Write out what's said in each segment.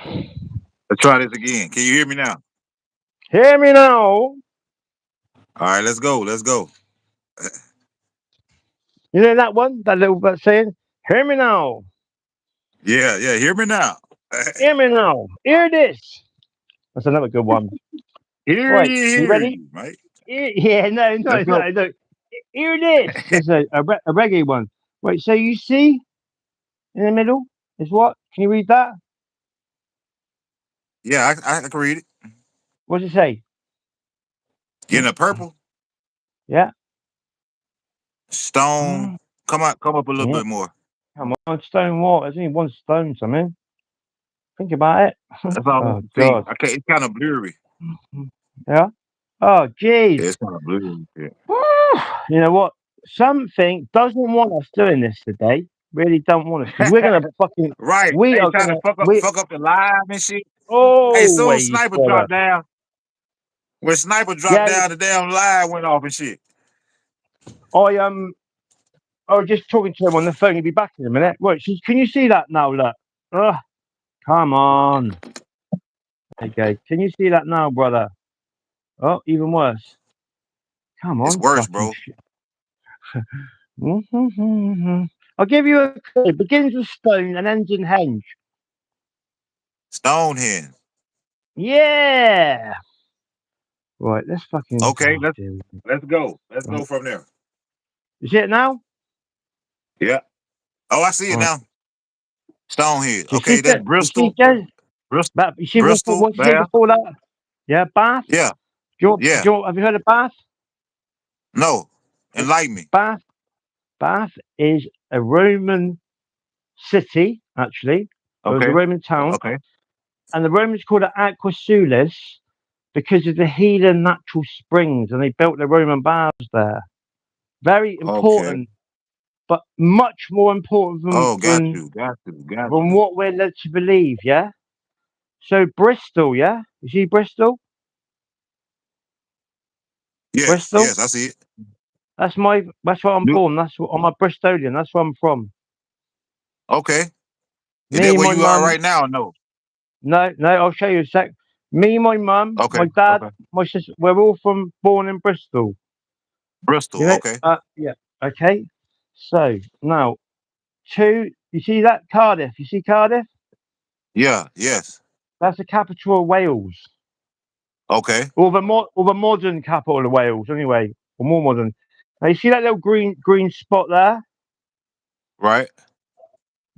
Let's try this again. Can you hear me now? Hear me now. All right, let's go. Let's go. You know that one? That little bit saying, hear me now. Yeah, yeah. Hear me now. Hear me now. Hear this. That's another good one. Right. You hear ready? you, mate. Yeah, no, Let's no, go. no, no. Hear this. There's a reggae one. Right. So you see in the middle is what? Can you read that? Yeah, I can read it. What does it say? In the purple Yeah. stone. Come up a little Yeah. bit more. Come on, stone what? There's only one stone, something. Think about it. That's all I Oh can see. God. I can't. It's kind of blurry. Yeah. Oh jeez. Yeah, it's kind of blurry. Yeah. You know what? Something doesn't want us doing this today. Really don't want us because we're gonna fucking. Right. We They are trying to gonna. fuck up the live and shit. Hey, soon Always sniper brother. dropped down. When sniper dropped Yeah. down, the damn live went off and shit. I I was just talking to him on the phone. He'll be back in a minute. Right. So can you see that now? Look. Ugh, come on. Okay. Can you see that now, brother? Oh, even worse. Come It's on, worse, fucking bro. shit. I'll give you a clue. It begins with stone and ends in henge. Stonehenge. Yeah. Right. Let's fucking. Okay, Oh, let's dear. let's go. Let's Right. go from there. You see it now? Yeah. Oh, I see it Right. now. Stonehenge. So you see, Okay, that's you see, Bristol. Des, Bristol. but you see Bristol. what you see Bath. before that? Yeah, Bath. Yeah. Yeah. Have you heard of Bath? No. Well, Enlighten me. Bath, Bath is a Roman city. Actually, it was a Okay. Roman town, Okay. and the Romans called it Aqua Sulis because of the healing natural springs, and they built the Roman baths there. Very Okay. important, but much more important Oh, got you. Got you. Got than you. what we're led to believe. Yeah. So Bristol, yeah, you see Bristol, Yes. Bristol. Yes, I see it. That's where I'm You- born. I'm a Bristolian. That's where I'm from. Okay. Is that Me, where my you are mum. right now? No. No, no. I'll show you a sec. Me, my mum, Okay. my dad, Okay. my sister. We're all from born in Bristol. You Bristol. know. Okay. Yeah. Okay. So now two. You see that Cardiff? You see Cardiff? Yeah. Yes. That's the capital of Wales, Okay. or the modern capital of Wales, anyway, or more modern. Now you see that little green spot there? Right.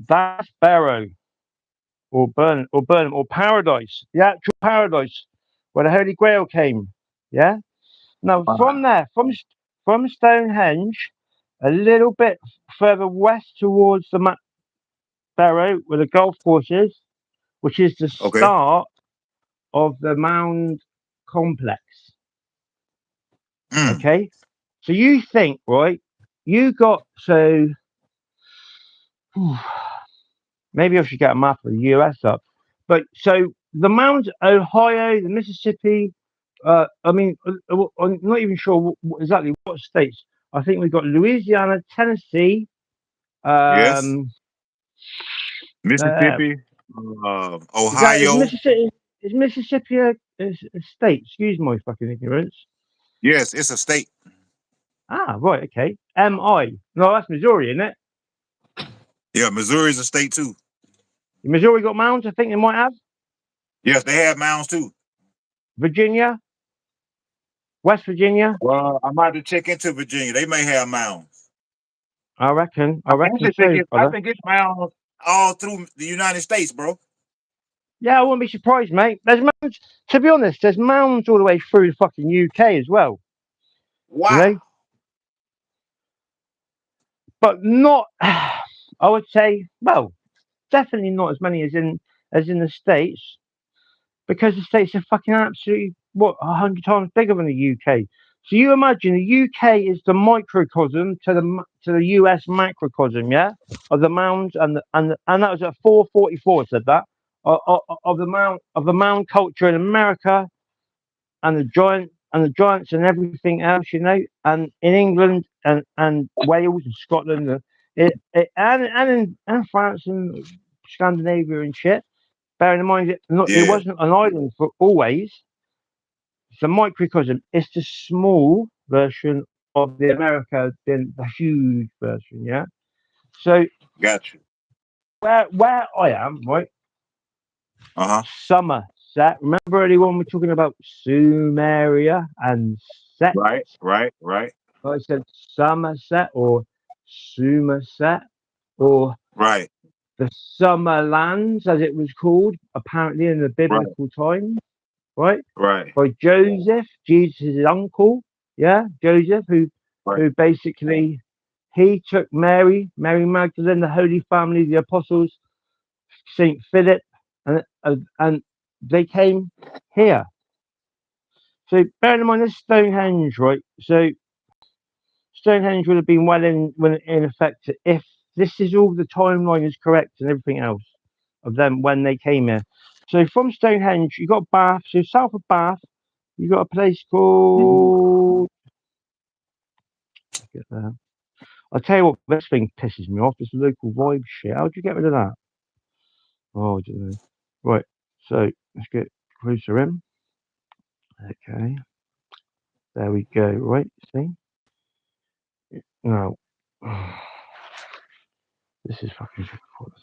That's Barrow, or Burnham, or Paradise, the actual Paradise where the Holy Grail came. Yeah. Now from Wow. there, from Stonehenge, a little bit further west towards the Barrow, where the golf course is, which is the Okay. start of the Mound complex. Mm. Okay. So you think, right? You got so maybe I should get a map of the US up. But so the mountains, Ohio, the Mississippi. I'm not even sure exactly what states. I think we've got Louisiana, Tennessee. Yes. Um, uh, Mississippi. is Ohio. Mississippi a state? Excuse my fucking ignorance. Yes, it's a state. Ah, right, okay. MI. No, that's Missouri, isn't it? Yeah, Missouri's a state too. Missouri got mountains. I think they might have. Yes, they have mounds too. Virginia, West Virginia. Well, I'm about to check into Virginia. They may have mounds. I reckon. I I reckon actually think so, it's I brother. think it's mounds all through the United States, bro. Yeah, I wouldn't be surprised, mate. There's mounds. To be honest, there's mounds all the way through the fucking UK as well. You Wow. know, but not. I would say, well, definitely not as many as in the states because the states are fucking absolutely what 100 times bigger than the UK. So you imagine the UK is the microcosm to the US macrocosm, yeah, of the mounds and that was at 444. Said that of the mound culture in America and the giants and everything else, you know, and in England and Wales and Scotland, and France and Scandinavia and shit. bearing in mind it Yeah. wasn't an island for always. It's a microcosm. It's the small version of the America, then the huge version. Yeah. So Got you. where I am, right? Uh-huh. Somerset. Remember earlier when we were talking about Sumeria and Set? Right, right, right, I said Somerset or Somerset or right, the Summerlands, as it was called, apparently in the right, biblical times, right? right, By Joseph, Jesus' uncle, yeah, Joseph, right. who basically he took Mary Magdalene, the Holy Family, the apostles, Saint Philip, and they came here. So bear in mind this Stonehenge, right? So Stonehenge would have been in effect if this is all the timeline is correct and everything else of them when they came here. So from Stonehenge, you got Bath. So south of Bath, you got a place Mhm. called. Get there. I'll tell you what, this thing pisses me off. This local vibe shit. How do you get rid of that? Oh, I don't know. Right. So let's get closer in. Okay. There we go. Right. See. Now. This is fucking difficult.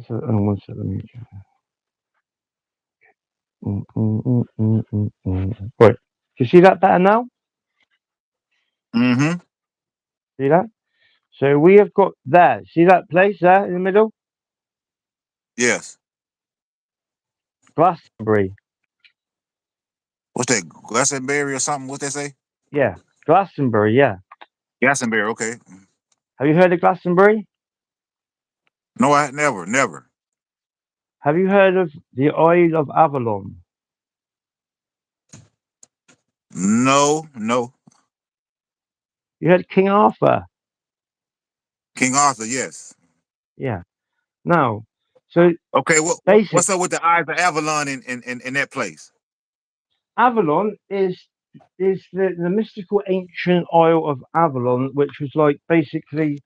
So, oh, one second. Let me Right. Do you see that better now? Mm-hmm. See that? So we have got there. See that place there in the middle? Yes. Glastonbury. What's that? Glastonbury or something? What they say? Yeah. Glastonbury, yeah. Glastonbury, okay. Have you heard of Glastonbury? No, I never, never. Have you heard of the Isle of Avalon? No, no. You heard King Arthur? King Arthur, yes. Yeah. Now, so Okay, basic what's up with the Eyes of Avalon in that place? Avalon is the mystical ancient Isle of Avalon, which was like basically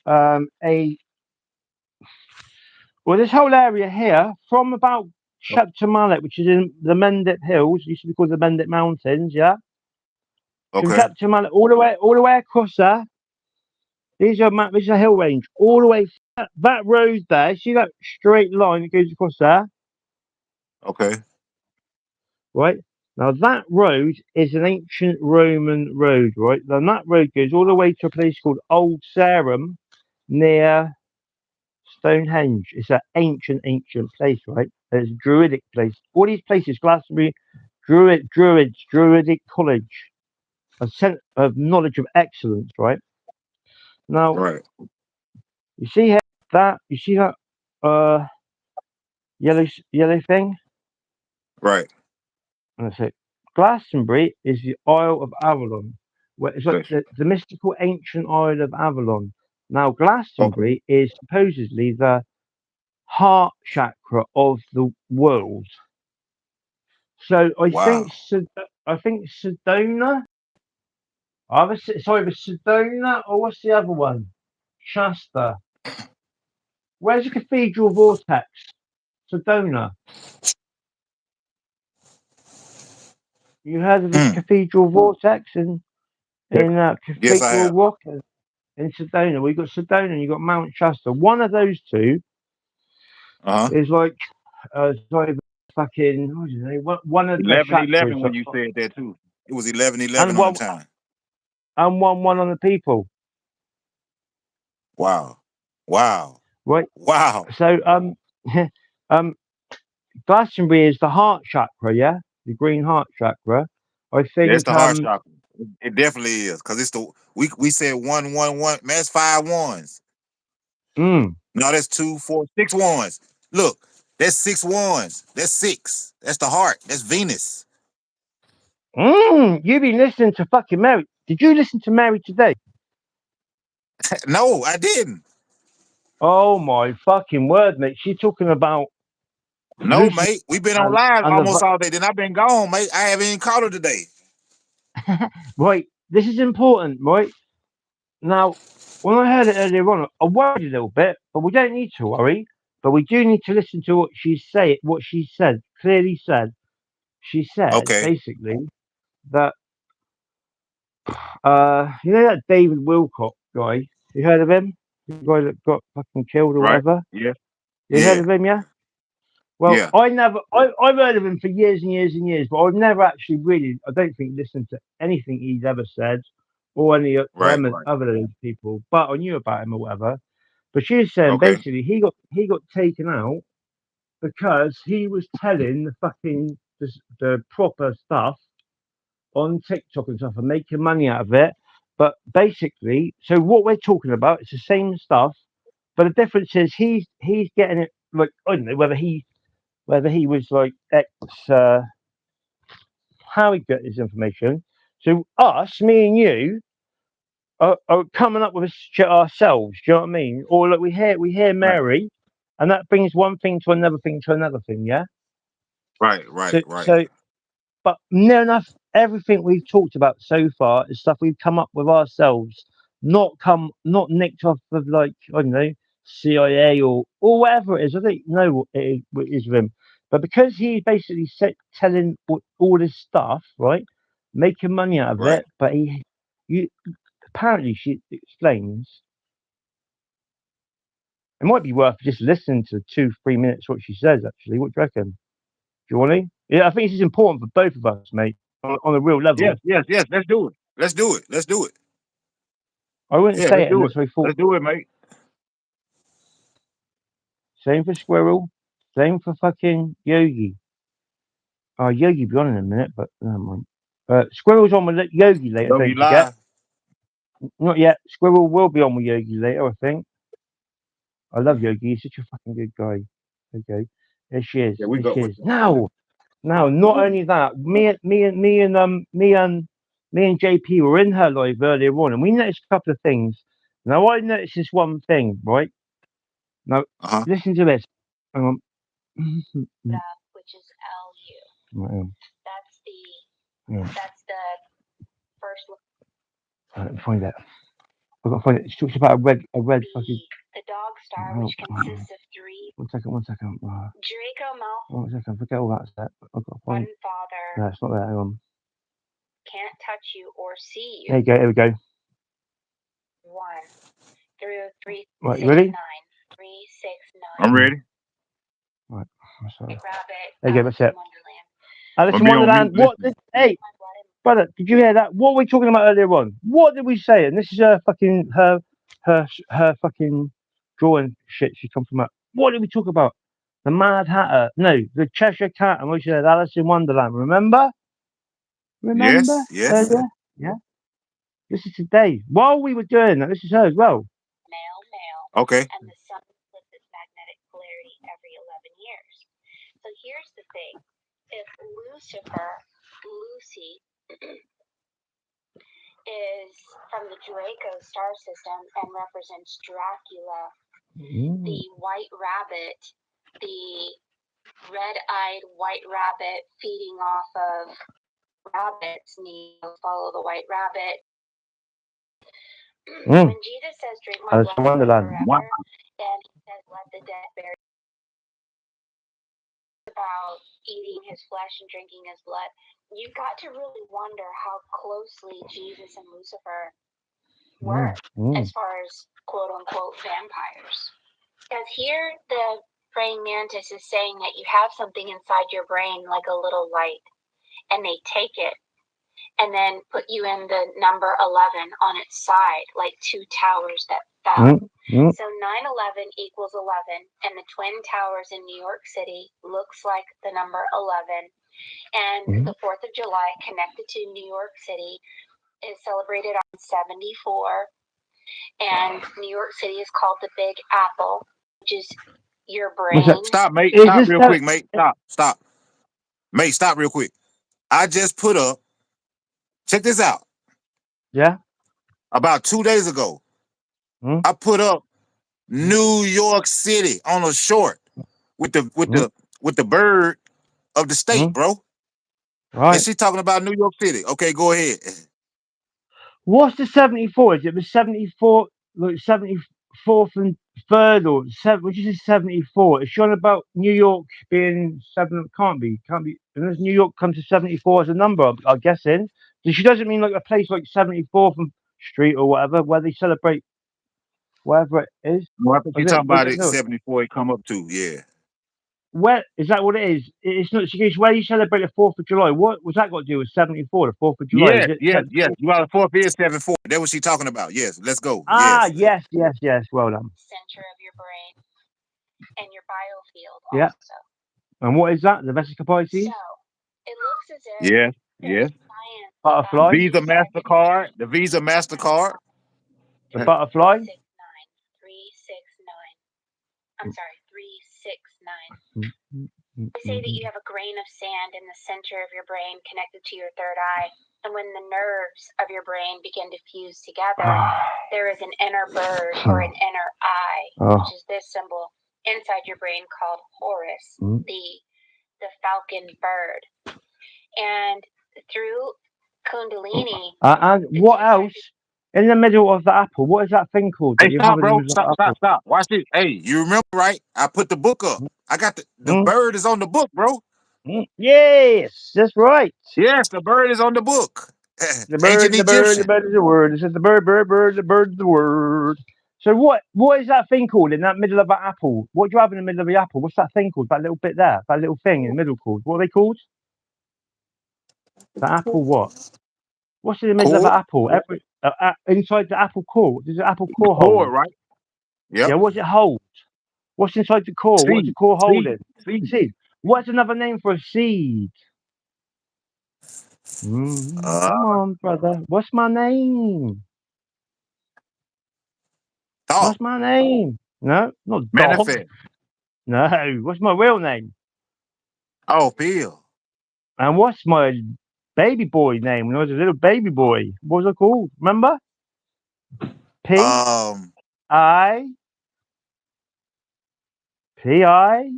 a well, this whole area here, from about Cheptamallet, which is in the Mendip Hills, used to be called the Mendip Mountains, yeah. From Okay, Cheptamallet all the way across there. This is a hill range, all the way that road there. See that straight line that goes across there, okay, right? Now that road is an ancient Roman road, right? Then that road goes all the way to a place called Old Sarum near Stonehenge. It's an ancient place, right? It's a druidic place. All these places, Glastonbury, Druidic College, a centre of knowledge of excellence, right? Now, right, you see here you see that uh yellow thing? right. And I say Glastonbury is the Isle of Avalon, where it's like Bless you. the mystical ancient Isle of Avalon. Now, Okay. Glastonbury is supposedly the heart chakra of the world. So Wow. I think Sedona. It's either Sedona or what's the other one? Shasta. Where's the cathedral vortex? Sedona. You heard of the Mm. cathedral vortex Yes, in yes, I Cathedral have. Rock in Sedona? We got Sedona and you got Mount Shasta. One of those two Uh-huh. is like sorry, fucking what do you say? One of the 11-11 chakras, when you said that too. It was 11-11 and on the one time. one on the people, Wow. Wow. right? Wow. So um Glastonbury is the heart chakra, yeah, the green heart chakra. I That's think the heart chakra. It definitely is. Cause it's the we said 1-1-1. Man, that's 5 ones. mm, No, that's 2, 4, 6 ones. Look, that's 6 ones. That's 6. That's the heart. That's Venus. you've been listening to fucking Mary. Did you listen to Mary today? No, I didn't. Oh my fucking word, mate! She's talking about No, Lucifer mate. We've been on live and almost all day. Then I've been gone, mate. I haven't even called her today. right. This is important, right? Now, when I heard it earlier on, I worried a little bit, but we don't need to worry but we do need to listen to what what she said. Clearly said. She said Okay. basically that you know that David Wilcock guy. You heard of him? The guy that got fucking killed or Right. whatever. Yeah. You heard Yeah. of him? Yeah. Well, Yeah. I've heard of him for years and years and years, but I've never actually really, I don't think, listened to anything he's ever said or any of Right. them Right. other than people. But I knew about him or whatever. But she was saying Okay. basically he got taken out because he was telling the proper stuff on TikTok and stuff and making money out of it. But basically, so what we're talking about is the same stuff, but the difference is he's getting it like I don't know whether he was like ex how he got his information. So us, me and you, are coming up with this shit ourselves. Do you know what I mean? Or like we hear Right. Mary, and that brings one thing to another thing to another thing. Yeah. Right. Right. So Right. so but near enough everything we've talked about so far is stuff we've come up with ourselves, not nicked off of like I don't know CIA or whatever it is. I don't know what it is with him, but because he's basically telling all this stuff, right, making money out of Right. it, but you apparently she explains it might be worth just listening to 2-3 minutes what she says. Actually, what do you reckon? Do you want to? Yeah, I think this is important for both of us, mate, on a real Yes. level. Yes. Yes. Let's do it. Let's do it. Let's do it. I wouldn't Yeah. say Let's it do it. unless I thought Let's do it, mate. same for Squirrel, same for fucking Yogi. Oh, Yogi be on in a minute, but never mind. Squirrel's on with Yogi later, Yogi don't forget. live. Not yet. Squirrel will be on with Yogi later, I think. I love Yogi. He's such a fucking good guy. Okay. There she is. Yeah. We There go. she is. Now, not only that, me and JP were in her live earlier on, and we noticed a couple of things. Now, I noticed this one thing, right? Now, Uh huh. listen to this. Hang on. Which is LU. Right, That's the yeah. that's the first Let me find it. I've got to find it. She talks about a red fucking. the dog star, Oh, which consists of three 1 second, 1 second. Draco Malfoy, 1 second, forget all that stuff. I've got to one find. father, No, it's not there. Hang on. can't touch you or see There you. you go. Here we go. 1 through 3, Right, 6, you ready? 9. 3, 6, I'm 9. ready. Right. Sorry. Rabbit, There you go. Alice That's in it. Wonderland. Alice I'm in be on mute. Wonderland. What Listen. did? Hey, My blood and brother, did you hear that? What were we talking about earlier on? What did we say? And this is her fucking drawing shit. She come from that. What did we talk about? The Mad Hatter. No, the Cheshire Cat. And we said Alice in Wonderland. Remember? Remember Yes. Yes. earlier? Yeah. This is today. While we were doing that, this is her as well. male, Okay. and the sun splits its magnetic polarity every 11 years. So here's the thing. If Lucy, is from the Draco star system and represents Dracula, the white rabbit, the red-eyed white rabbit feeding off of rabbits, Neo, follow the white rabbit. When Jesus says, drink my Alice blood in and live Wonderland. forever, and he says, let the dead bury, about eating his flesh and drinking his blood, you've got to really wonder how closely Jesus and Lucifer were as far as quote-unquote vampires. Because here the praying mantis is saying that you have something inside your brain like a little light, and they take it and then put you in the number 11 on its side, like two towers that fell. So 9/11 equals 11, and the Twin Towers in New York City looks like the number 11. And the 4th of July, connected to New York City, is celebrated on 74. And New York City is called the Big Apple, which is your brain. Stop, mate. Is Stop this real that? quick, mate. Stop. Stop. Mate, stop real quick. I just put up, check this out. Yeah. About 2 days ago, I put up New York City on a short with the bird of the state, bro. Right. And she talking about New York City. Okay, go ahead. What's the 74? Is it the 74? Like 70? fourth and third or seven, which is 74. It's showing about New York being seven. Can't be. Unless New York comes to 74 as a number, I'm guessing. So she doesn't mean like a place like 74th Street or whatever, where they celebrate whatever it is. Well, I think you're Was talking about it it no? 74 it come up to, yeah. Where is that? What it is? It's not. She goes, where you celebrate the 4th of July. What was that got to do with 74? The 4th of July. Is Yes, it yes, yes. 74? You got the fourth is 74. That's what she talking about. Yes, let's go. Ah, Yes. yes, yes, yes. Well done. Center of your brain and your biofield Yeah. also. And what is that? The Vesica Pisces? So it looks as if Yes, there's yes. science Butterfly. Visa MasterCard. The Visa MasterCard. The butterfly. 369. I'm sorry, 369. They say that you have a grain of sand in the center of your brain connected to your third eye. And when the nerves of your brain begin to fuse together, there is an inner bird or an inner eye, which is this symbol inside your brain called Horus, the falcon bird. And through Kundalini. And what else? In the middle of the apple, what is that thing called that Hey, you stop, have in the bro. middle of the apple? Stop. Watch this. Hey, you remember, right? I put the book up. I got the bird is on the book, bro. Yes, that's right. Yes, the bird is on the book. The bird, Ancient the bird, the Egyptian. bird is the word. It says the bird, the bird's the word. So what is that thing called in that middle of that apple? What do you have in the middle of the apple? What's that thing called? That little bit there, that little thing in the middle called? What are they called? The apple what? What's in the middle of the Core. apple? Inside the apple core. Does the apple The core core, hold? right? Yep. Yeah, what's it hold? What's inside the core? What's the Seed. core holding? Seed. Seed. What's another name for a seed? Come on, brother. What's my name? Dog. What's my name? No, not dog. Manifest. No, what's my real name? Oh, Phil. And what's my baby boy name when I was a little baby boy? What was I called? Remember? P I P I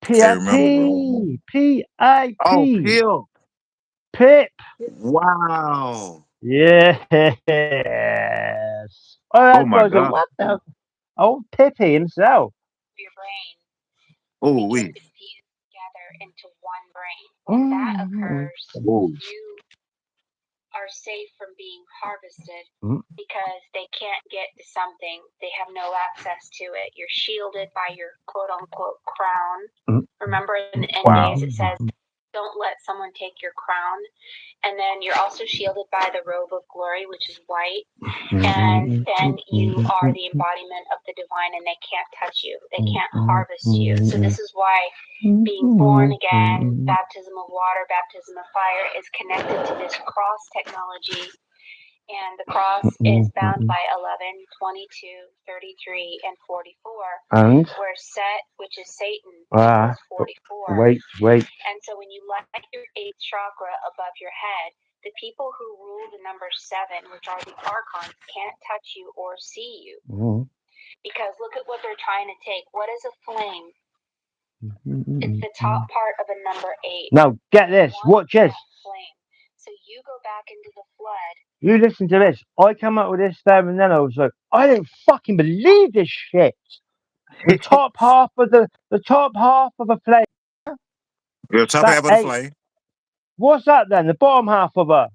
P I can't remember, bro. P P I Oh, P Phil. Pip. Wow. Yes. All Oh right, my guys. God. What the? Oh, Pippy himself. Your brain Oh, begin we. to fuse together into one brain. When that occurs, Oh. you are safe from being harvested Mm. because they can't get to something. They have no access to it. You're shielded by your quote unquote crown. Remember in the end days it says, don't let someone take your crown. And then you're also shielded by the robe of glory, which is white. And then you are the embodiment of the divine and they can't touch you. They can't harvest you. So this is why being born again, baptism of water, baptism of fire is connected to this cross technology. And the cross is bound by 11, 22, 33, and 44. And where Set, which is Satan, equals 44. Wait. And so when you light your 8th chakra above your head, the people who rule the number 7, which are the archons, can't touch you or see you. Because look at what they're trying to take. What is a flame? It's the top part of a number 8. Now, get this. Watch this. Flame. So you go back into the flood. You listen to this. I come up with this there and then I was like, I don't fucking believe this shit. The top half of the top half of a flame. The top half of the flame. What's that then? The bottom half of a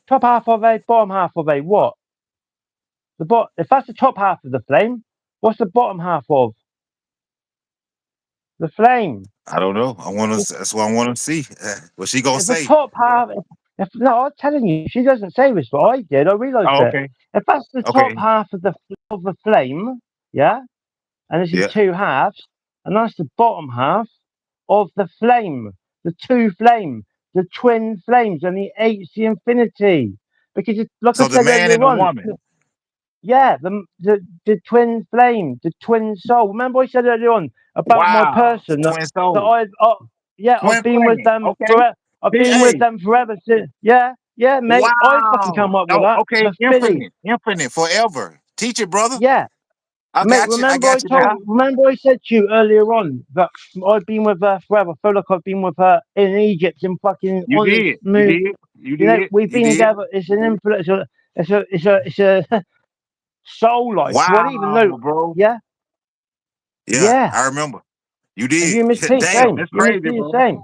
top half of a bottom half of a what? If that's the top half of the flame, what's the bottom half of the flame? I don't know. That's what I want to see. What she gonna say? The top half. No, I'm telling you, she doesn't say this, but I did. I realised Oh, it. okay. If that's the top half of the flame, yeah, and this is 2 halves, and that's the bottom half of the flame, the 2 flame, the twin flames, and the 8's the infinity. Because like I So the said man earlier and the on, woman. yeah, the twin flame, the twin soul. Remember I said earlier on about my person Twin soul. I've been with them Okay. forever. I've been with them forever since. Yeah, mate. I fucking come up with that. Okay. Infinite, forever. Teach it, brother. Yeah. I Mate, got you. I got you now. remember I said to you earlier on that I've been with her forever. I feel like I've been with her in Egypt in fucking You on this did. moon. You did. We've been together. It's an influence. It's a soul life. So I didn't even know. Wow, bro. Yeah, Yeah, yeah. I remember. You And did. you, Miss P, Damn, same. that's You, Miss crazy, P, the bro. same.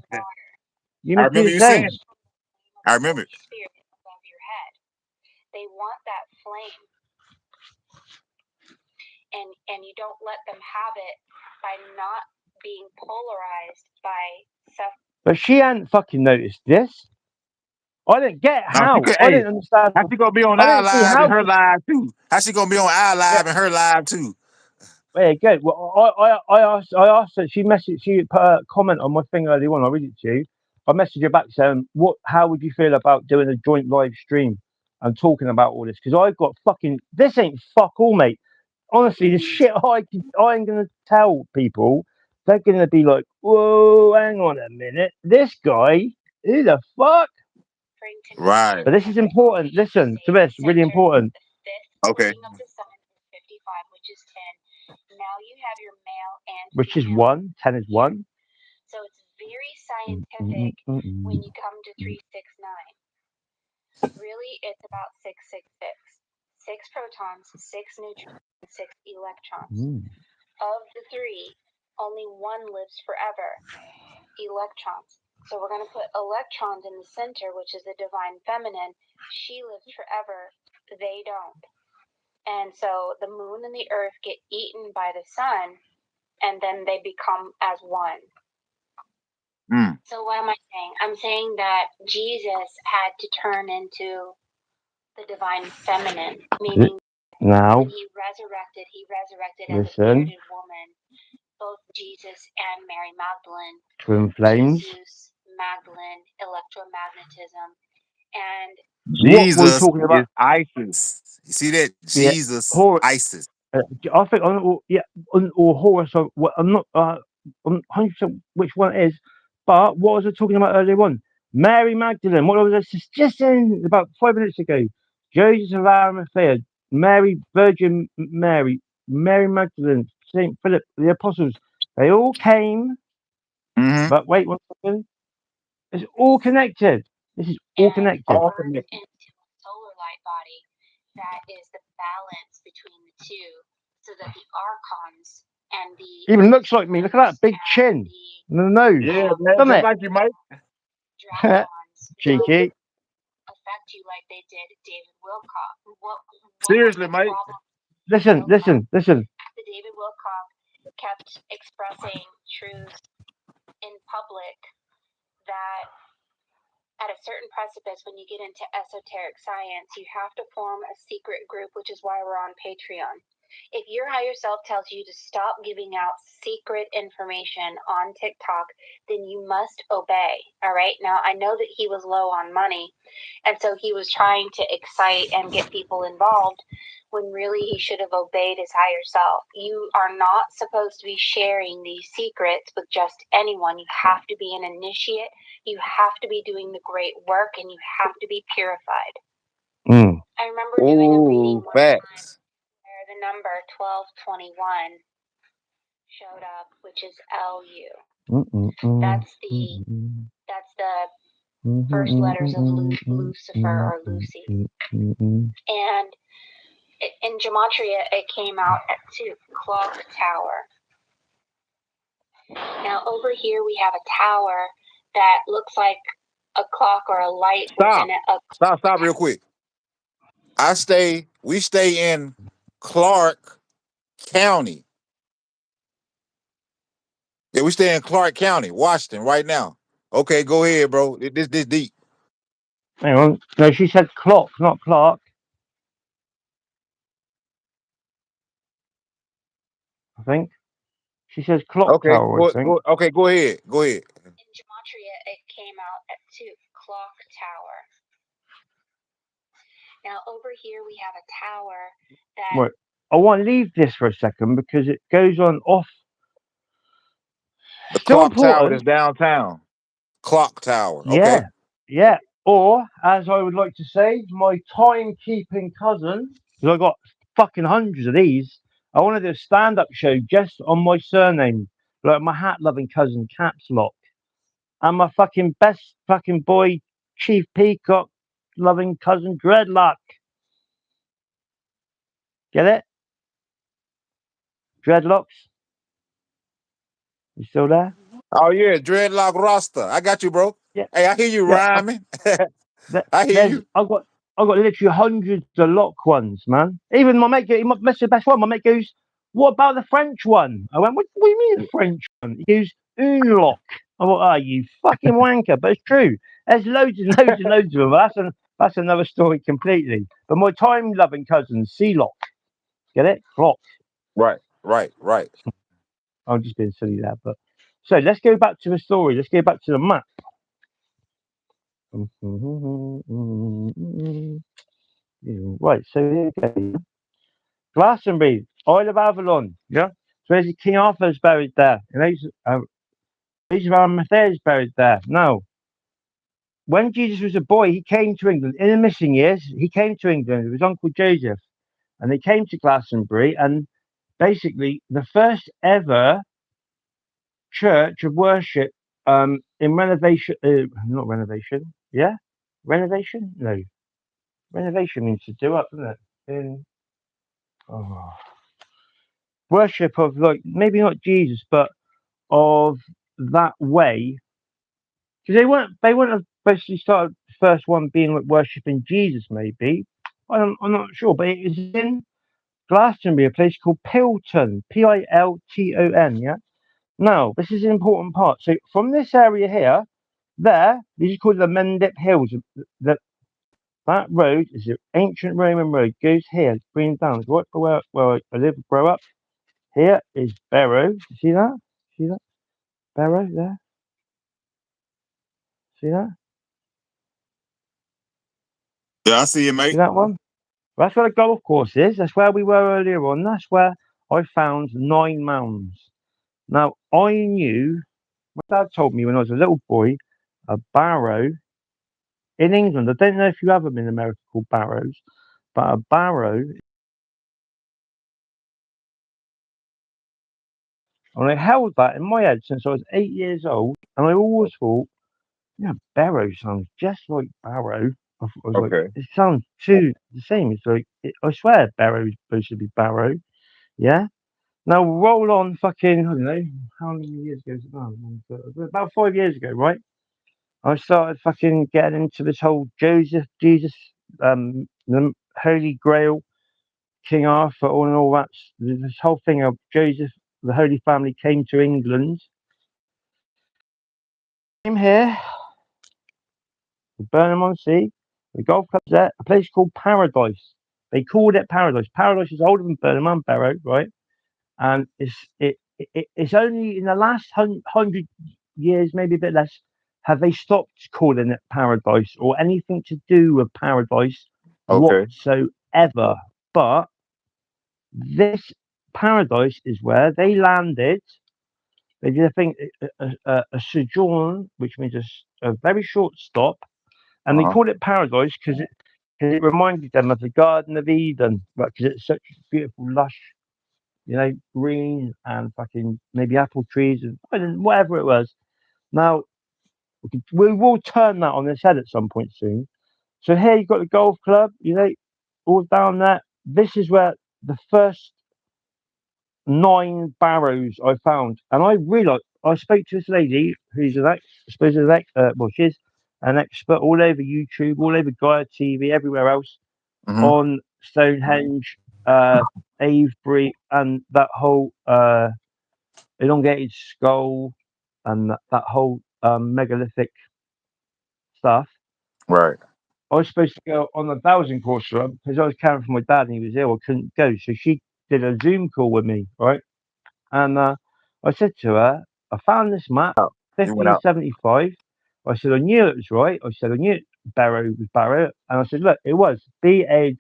You, I Miss P, remember the you same. saying. I remember it. Spirit above your head. They want that flame, and you don't let them have it by not being polarized by stuff. But she hadn't fucking noticed this. I didn't get No, she how. could. I Hey, didn't understand. how she gonna be on I our didn't see live and how. her live too? How she gonna be on our Yeah, live and her live too? yeah, good. Well, I asked her. She messaged. She put a comment on my thing earlier on. I'll read it to you. I messaged her back saying, "What? How would you feel about doing a joint live stream and talking about all this? Because I've got fucking. This ain't fuck all, mate. Honestly, the shit I'm gonna tell people, they're gonna be like, whoa, hang on a minute, this guy, who the fuck? Right. But this is important. Listen to this, really important. The fifth Okay. ring of the sun is 55, which is 10. Now you have your male and Which is female. 1, 10 is 1. So it's very scientific when you come to 369. Really, it's about 666. 6 protons, 6 neutrons, 6 electrons. Of the 3, only 1 lives forever. Electrons. So we're going to put electrons in the center, which is the divine feminine. She lives forever. They don't. And so the moon and the earth get eaten by the sun, and then they become as one. So what am I saying? I'm saying that Jesus had to turn into the divine feminine, meaning Now, when he resurrected as a bearded woman. Both Jesus and Mary Magdalene, twin flames. Jesus, Magdalene, electromagnetism, and What we're Jesus talking is about? ISIS. You see that? Yeah, Jesus, Horus. ISIS. I think or Horus. I'm not. I'm 100% which one it is. But what was I talking about earlier on? Mary Magdalene. What was I just saying about 5 minutes ago? Joseph of Arimathea, Mary, Virgin Mary, Mary Magdalene, Saint Philip, the apostles. They all came. Mm-hmm. But wait 1 second. It's all connected. This is all connected. All into a solar light body that is the balance between the two, so that the archons and the Even looks like me. Look at that big chin and the nose. Yeah, man. Doesn't Just it? like you, Mike. dragons Cheeky. affect you like they did David Wilcock. What Seriously, was the Mike. problem? Listen. The David Wilcock kept expressing truths in public that at a certain precipice, when you get into esoteric science, you have to form a secret group, which is why we're on Patreon. If your higher self tells you to stop giving out secret information on TikTok, then you must obey. All right. Now, I know that he was low on money, and so he was trying to excite and get people involved when really he should have obeyed his higher self. You are not supposed to be sharing these secrets with just anyone. You have to be an initiate. You have to be doing the great work, and you have to be purified. I remember doing a reading one time where the number 1221 showed up, which is LU. That's the first letters of Lucifer or Lucy. And in Gematria, it came out at 2, clock tower. Now over here we have a tower that looks like a clock or a light Stop. within it. Stop real quick. We stay in Clark County. Yeah, we stay in Clark County, Washington, right now. Okay, go ahead, bro. This deep. Hang on. No, she said clock, not Clark. I think she says clock Okay, tower. I think. go ahead. Go ahead. In Gematria, it came out at 2, clock tower. Now over here we have a tower that. Right. I want to leave this for a second because it goes on off. The Still clock tower is important. downtown. Clock tower. Okay. Yeah. Or, as I would like to say, my timekeeping cousin, because I got fucking hundreds of these. I want to do a stand-up show just on my surname, like my hat-loving cousin, Caps Lock, and my fucking best fucking boy, Chief Peacock, loving cousin, Dreadlock. Get it? Dreadlocks. You still there? Oh yeah, dreadlock roster. I got you, bro. Yeah. Hey, I hear you Yeah. rhyming. I hear you. I've got literally hundreds of lock ones, man. Even my mate, he must be the best one. My mate goes, "What about the French one?" I went, "What do you mean the French one?" He goes, "Unlock." I went, "Oh, you fucking wanker!" But it's true. There's loads and loads and loads of them. That's another story completely. But my time-loving cousin, C-Lock, get it? Clock. Right. I'm just being silly there, but so let's go back to the story. Let's go back to the map. Right, so here we go. Glastonbury, Isle of Avalon, yeah. So there's King Arthur's buried there, and these Arimathea's buried there. Now, when Jesus was a boy, he came to England. In the missing years, he came to England with his uncle Joseph, and they came to Glastonbury, and basically the first ever church of worship in renovation, not renovation, yeah, renovation, no, renovation means to do up, doesn't it? In worship of, like, maybe not Jesus, but of that way, because they wouldn't have basically started the first one being like worshipping Jesus. Maybe I'm not sure, but it is in Glastonbury, a place called Pilton, Pilton. Yeah. Now this is an important part. So from this area here, these are called the Mendip Hills. That road is an ancient Roman road. Goes here, green down, right where I live, grow up. Here is Barrow. You see that? See that? Barrow there. See that? Yeah, I see you, See mate. that one? That's where the golf course is. That's where we were earlier on. That's where I found 9 mounds. Now, I knew, my dad told me when I was a little boy, a barrow in England. I don't know if you have them in America called barrows, but a barrow. And I held that in my head since I was 8 years old. And I always thought, barrow sounds just like barrow. I was like, Okay. it sounds too the same. It's like, I swear barrow is supposed to be barrow. Yeah. Now roll on fucking, I don't know, how many years ago is it now? About 5 years ago, right? I started fucking getting into this whole Jesus, the Holy Grail, King Arthur, all that. This whole thing of Joseph, the Holy Family came to England. Came here, Burnham-on-Sea, the golf club's there, a place called Paradise. They called it Paradise. Paradise is older than Burnham and Barrow, right? And it's only in the last 100 years, maybe a bit less, have they stopped calling it Paradise or anything to do with Paradise Okay. whatsoever. But this Paradise is where they landed. They did a thing, a sojourn, which means a very short stop, and they called it Paradise because it reminded them of the Garden of Eden, because it's such beautiful, lush, green and fucking maybe apple trees and whatever it was. Now we will turn that on its head at some point soon. So here you've got the golf club, all down there. This is where the first 9 barrows I found, and I realised I spoke to this lady who's she's an expert all over YouTube, all over Gaia TV, everywhere else Mm-hmm. on Stonehenge, Avebury, and that whole elongated skull and that whole megalithic stuff. Right. I was supposed to go on the dowsing course because I was caring for my dad and he was ill. I couldn't go, so she did a Zoom call with me, right? And I said to her, I found this map, Oh, you went out. 1575. I said, I knew it was right. I said, I knew Barrow was Barrow. And I said, look, it was Barrowe,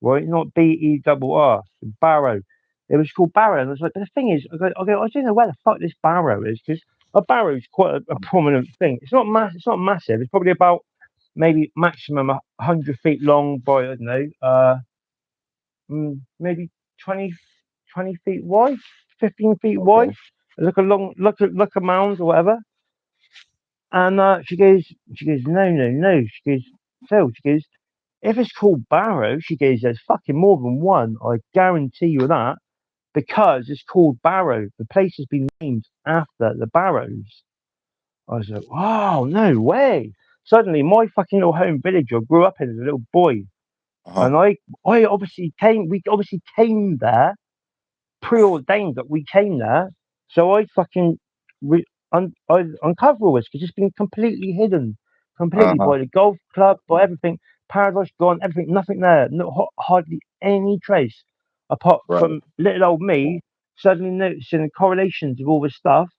right? Not BERR, Barrow. It was called Barrow. And I was like, but the thing is, I don't know where the fuck this Barrow is, because a barrow is quite a prominent thing. It's not massive. It's probably about maybe maximum 100 feet long by, I don't know, maybe 20 feet wide, 15 feet wide. Okay. Look a mound or whatever. And she goes, no. She goes, Phil, she goes, If it's called Barrow, she goes, there's fucking more than one. I guarantee you that. Because it's called Barrow. The place has been named after the Barrows. I was like, wow, no way. Suddenly, my fucking little home village I grew up in as a little boy. Uh-huh. And we obviously came there, preordained that we came there. So I fucking, I uncover all this because it's been completely hidden, completely Uh-huh. by the golf club, by everything. Paradise gone, everything, nothing there, hardly any trace, apart Right. from little old me suddenly noticing the correlations of all this stuff,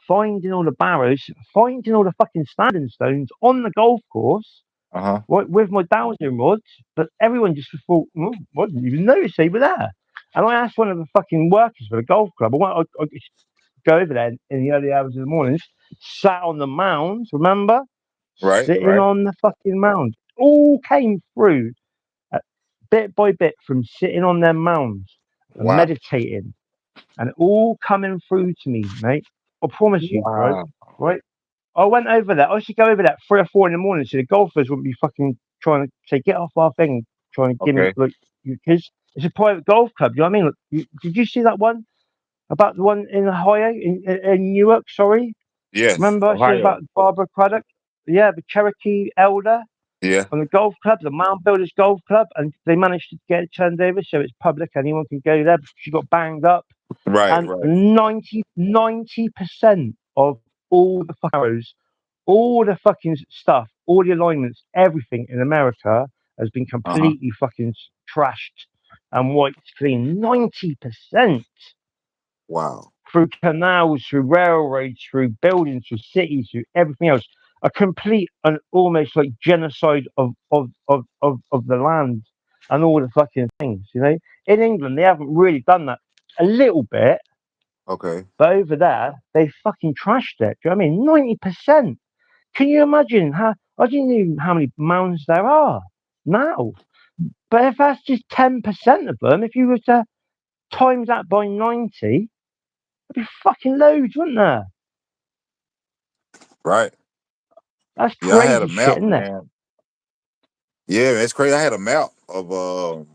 finding all the barrows, finding all the fucking standing stones on the golf course, Uh-huh. right, with my dowsing rods, but everyone just thought, well, I didn't even notice they were there. And I asked one of the fucking workers for the golf club. I go over there in the early hours of the mornings, sat on the mounds, remember? Right. Sitting Right. on the fucking mound. All came through bit by bit from sitting on their mounds and Wow. meditating. And it all coming through to me, mate. I promise you, right? Wow. Right? I went over there. I used to go over there at 3 or 4 in the morning so the golfers wouldn't be fucking trying to say, get off our thing, trying to give me, Okay. like, because it's a private golf club. You know what I mean? Look, did you see that one? About the one in Ohio, in Newark, sorry? Yes. Remember I said Ohio. about Barbara Craddock? Yeah, the Cherokee elder Yeah. on the golf club, the Mound Builders Golf Club, and they managed to get it turned over so it's public, anyone can go there. She got banged up, Right. and Right. 90% of all the arrows, all the fucking stuff, all the alignments, everything in America has been Uh-huh. completely fucking trashed and wiped clean. 90% Wow. through canals, through railroads, through buildings, through cities, through everything else. A complete and almost like genocide of the land and all the fucking things, you know. In England, they haven't really done that, a little bit, Okay. but over there, they fucking trashed it. Do you know what I mean? 90%. Can you imagine how? I don't know how many mounds there are now. But if that's just 10% of them, if you were to times that by 90, there'd be fucking loads, wouldn't there? Right. That's Yeah, I had a crazy shit, map, isn't it? man. Yeah, that's crazy. I had a map of all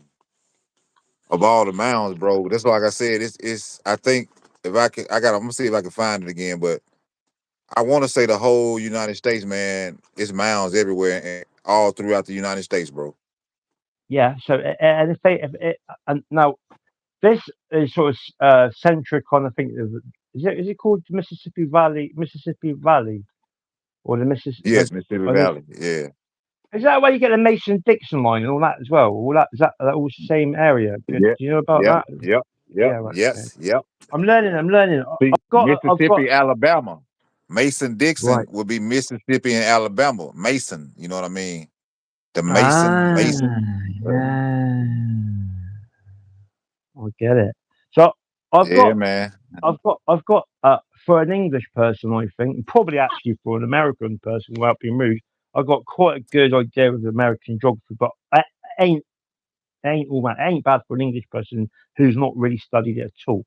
the mounds, bro. That's like I said, it's I think if I can I'm gonna see if I can find it again, but I wanna say the whole United States, man, it's mounds everywhere and all throughout the United States, bro. Yeah. So, and if it, and now this is sort of centric on, I think, is it called Mississippi Valley, or the Mississippi? Yes, Mississippi Valley. Yeah. Is that where you get the Mason-Dixon line and all that as well? All that that all the same area? Do Yeah. you know about Yep. that? Yep. Yeah, Yep. right. Okay. Yes. Yep. I'm learning. I'm learning. See, I've got. Mississippi, Alabama. Mason Dixon Right. would be Mississippi and Alabama. Mason, you know what I mean? The Mason, Ah, Mason. yeah. I get it. So I've Yeah, got, man. for an English person, I think, and probably actually for an American person, without being rude, I've got quite a good idea of American geography, but I ain't ain't all that ain't bad for an English person who's not really studied it at all.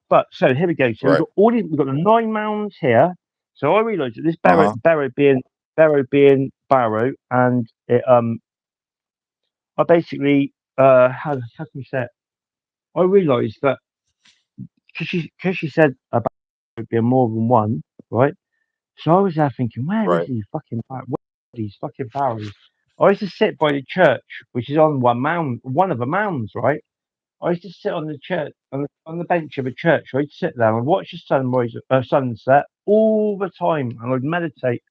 But so here we go. So Right. we've got the 9 mounds here. So I realised that this Uh-huh. Barrow being Barrow, and it I basically how can we say it? I realised that because she said about it being more than one, right? So I was there thinking, Right. where are these fucking barrows? I used to sit by the church, which is on one of the mounds, right? I used to sit on the church on the bench of a church. I'd sit there and watch the sunset all the time, and I'd meditate,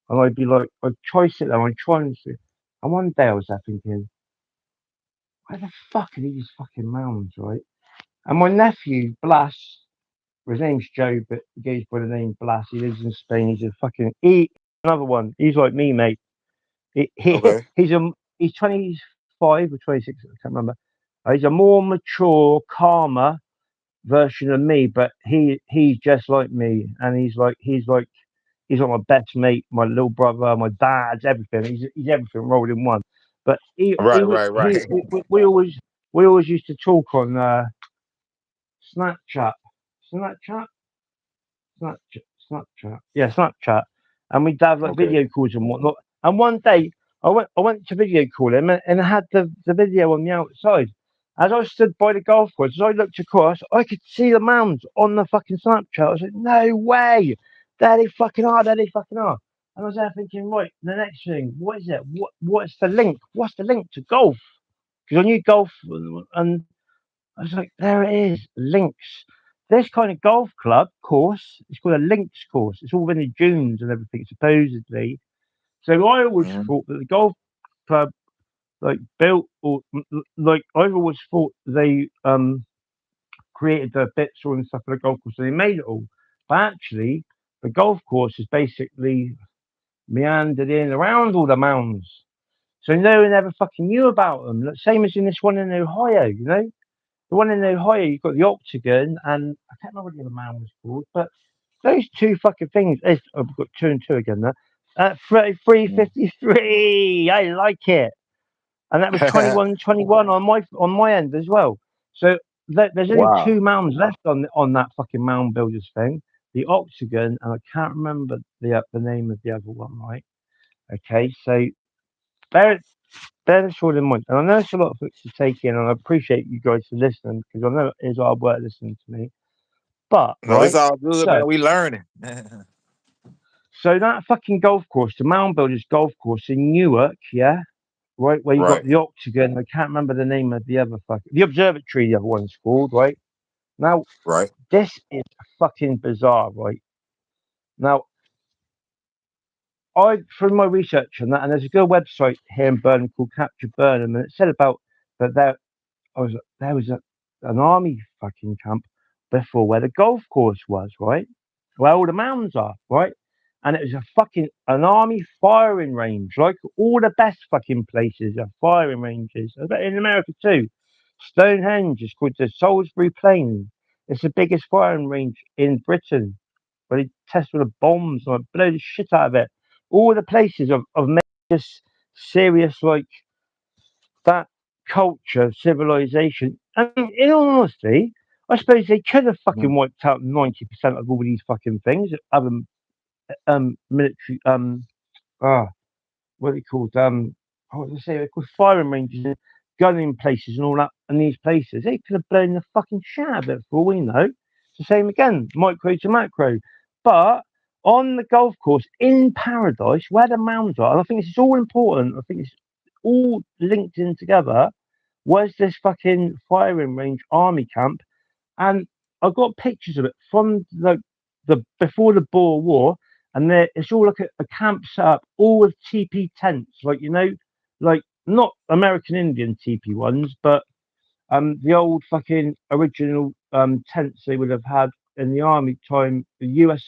and I'd be like, I'd try to sit there, and I'd try and see. And one day I was there thinking, where the fuck are these fucking mounds, right? And my nephew Blas, his name's Joe, but he goes by the name Blas. He lives in Spain. He's a fucking another one. He's like me, mate. Okay. He's 25 or 26. I can't remember. He's a more mature, calmer version of me, but he's just like me, and he's like my best mate, my little brother, my dad's everything. He's everything rolled in one. But Right, right, right. we always used to talk on Snapchat, Snapchat, Snapchat, Snapchat. Yeah, Snapchat. And we'd have like Okay. video calls and whatnot. And one day I went to video call him and I had the video on the outside. As I stood by the golf course, as I looked across, I could see the mounds on the fucking Snapchat. I was like, no way! There they fucking are, there they fucking are. And I was there thinking, right, the next thing, what is it? What's the link? What's the link to golf? Because I knew golf and I was like, there it is, links. This kind of golf club course, it's called a links course. It's all in the dunes and everything, supposedly. So I always Mhm. thought that the golf club like built or like I've always thought they created the bits all and stuff for the golf course, so they made it all. But actually, the golf course is basically meandered in around all the mounds. So no one ever fucking knew about them. Like, same as in this one in Ohio, you know? The one in Ohio, you've got the Octagon, and I can't remember what the other mound was called, but those two fucking things. I've got two and two again there. 33.53. I like it. And that was 21-21 on my end as well. So there's only Wow. two mounds left on that fucking mound builders thing. The Octagon, and I can't remember the name of the other one, right? Okay, so bear bear this all in mind. And I know it's a lot of books to take in, and I appreciate you guys for listening because I know it is hard work listening to me. But No, it's right, all good, so man. We learning. so that fucking golf course, the mound builders golf course in Newark, yeah, right where you got Right, the Octagon. I can't remember the name of the other fucking the observatory. The other one's called right now. right. This is fucking bizarre, right? Now, I through my research on that, and there's a good website here in Burnham called Capture Burnham, and it said about that there was an army fucking camp before where the golf course was, right? Where all the mounds are, right? And it was a fucking an army firing range, like all the best fucking places are firing ranges. I bet in America too. Stonehenge is called the Salisbury Plain. It's the biggest firing range in Britain where they test all the bombs and like, blow the shit out of it. All the places of major serious like that culture, civilization. I mean, in all honesty, I suppose they could have Mhm. fucking wiped out 90% of all these fucking things, other military ah what are they called? What did I say? They're called firing ranges and gunning places and all that and these places. They could have blown the fucking shit out of it for all we know. It's the same again, micro to macro. But on the golf course in paradise, where the mounds are, and I think this is all important, I think it's all linked in together, was this fucking firing range army camp, and I got pictures of it from the before the Boer War, and there it's all like a camp set up, all with TP tents, like you know, like not American Indian TP ones, but the old fucking original tents they would have had in the army time, the U.S.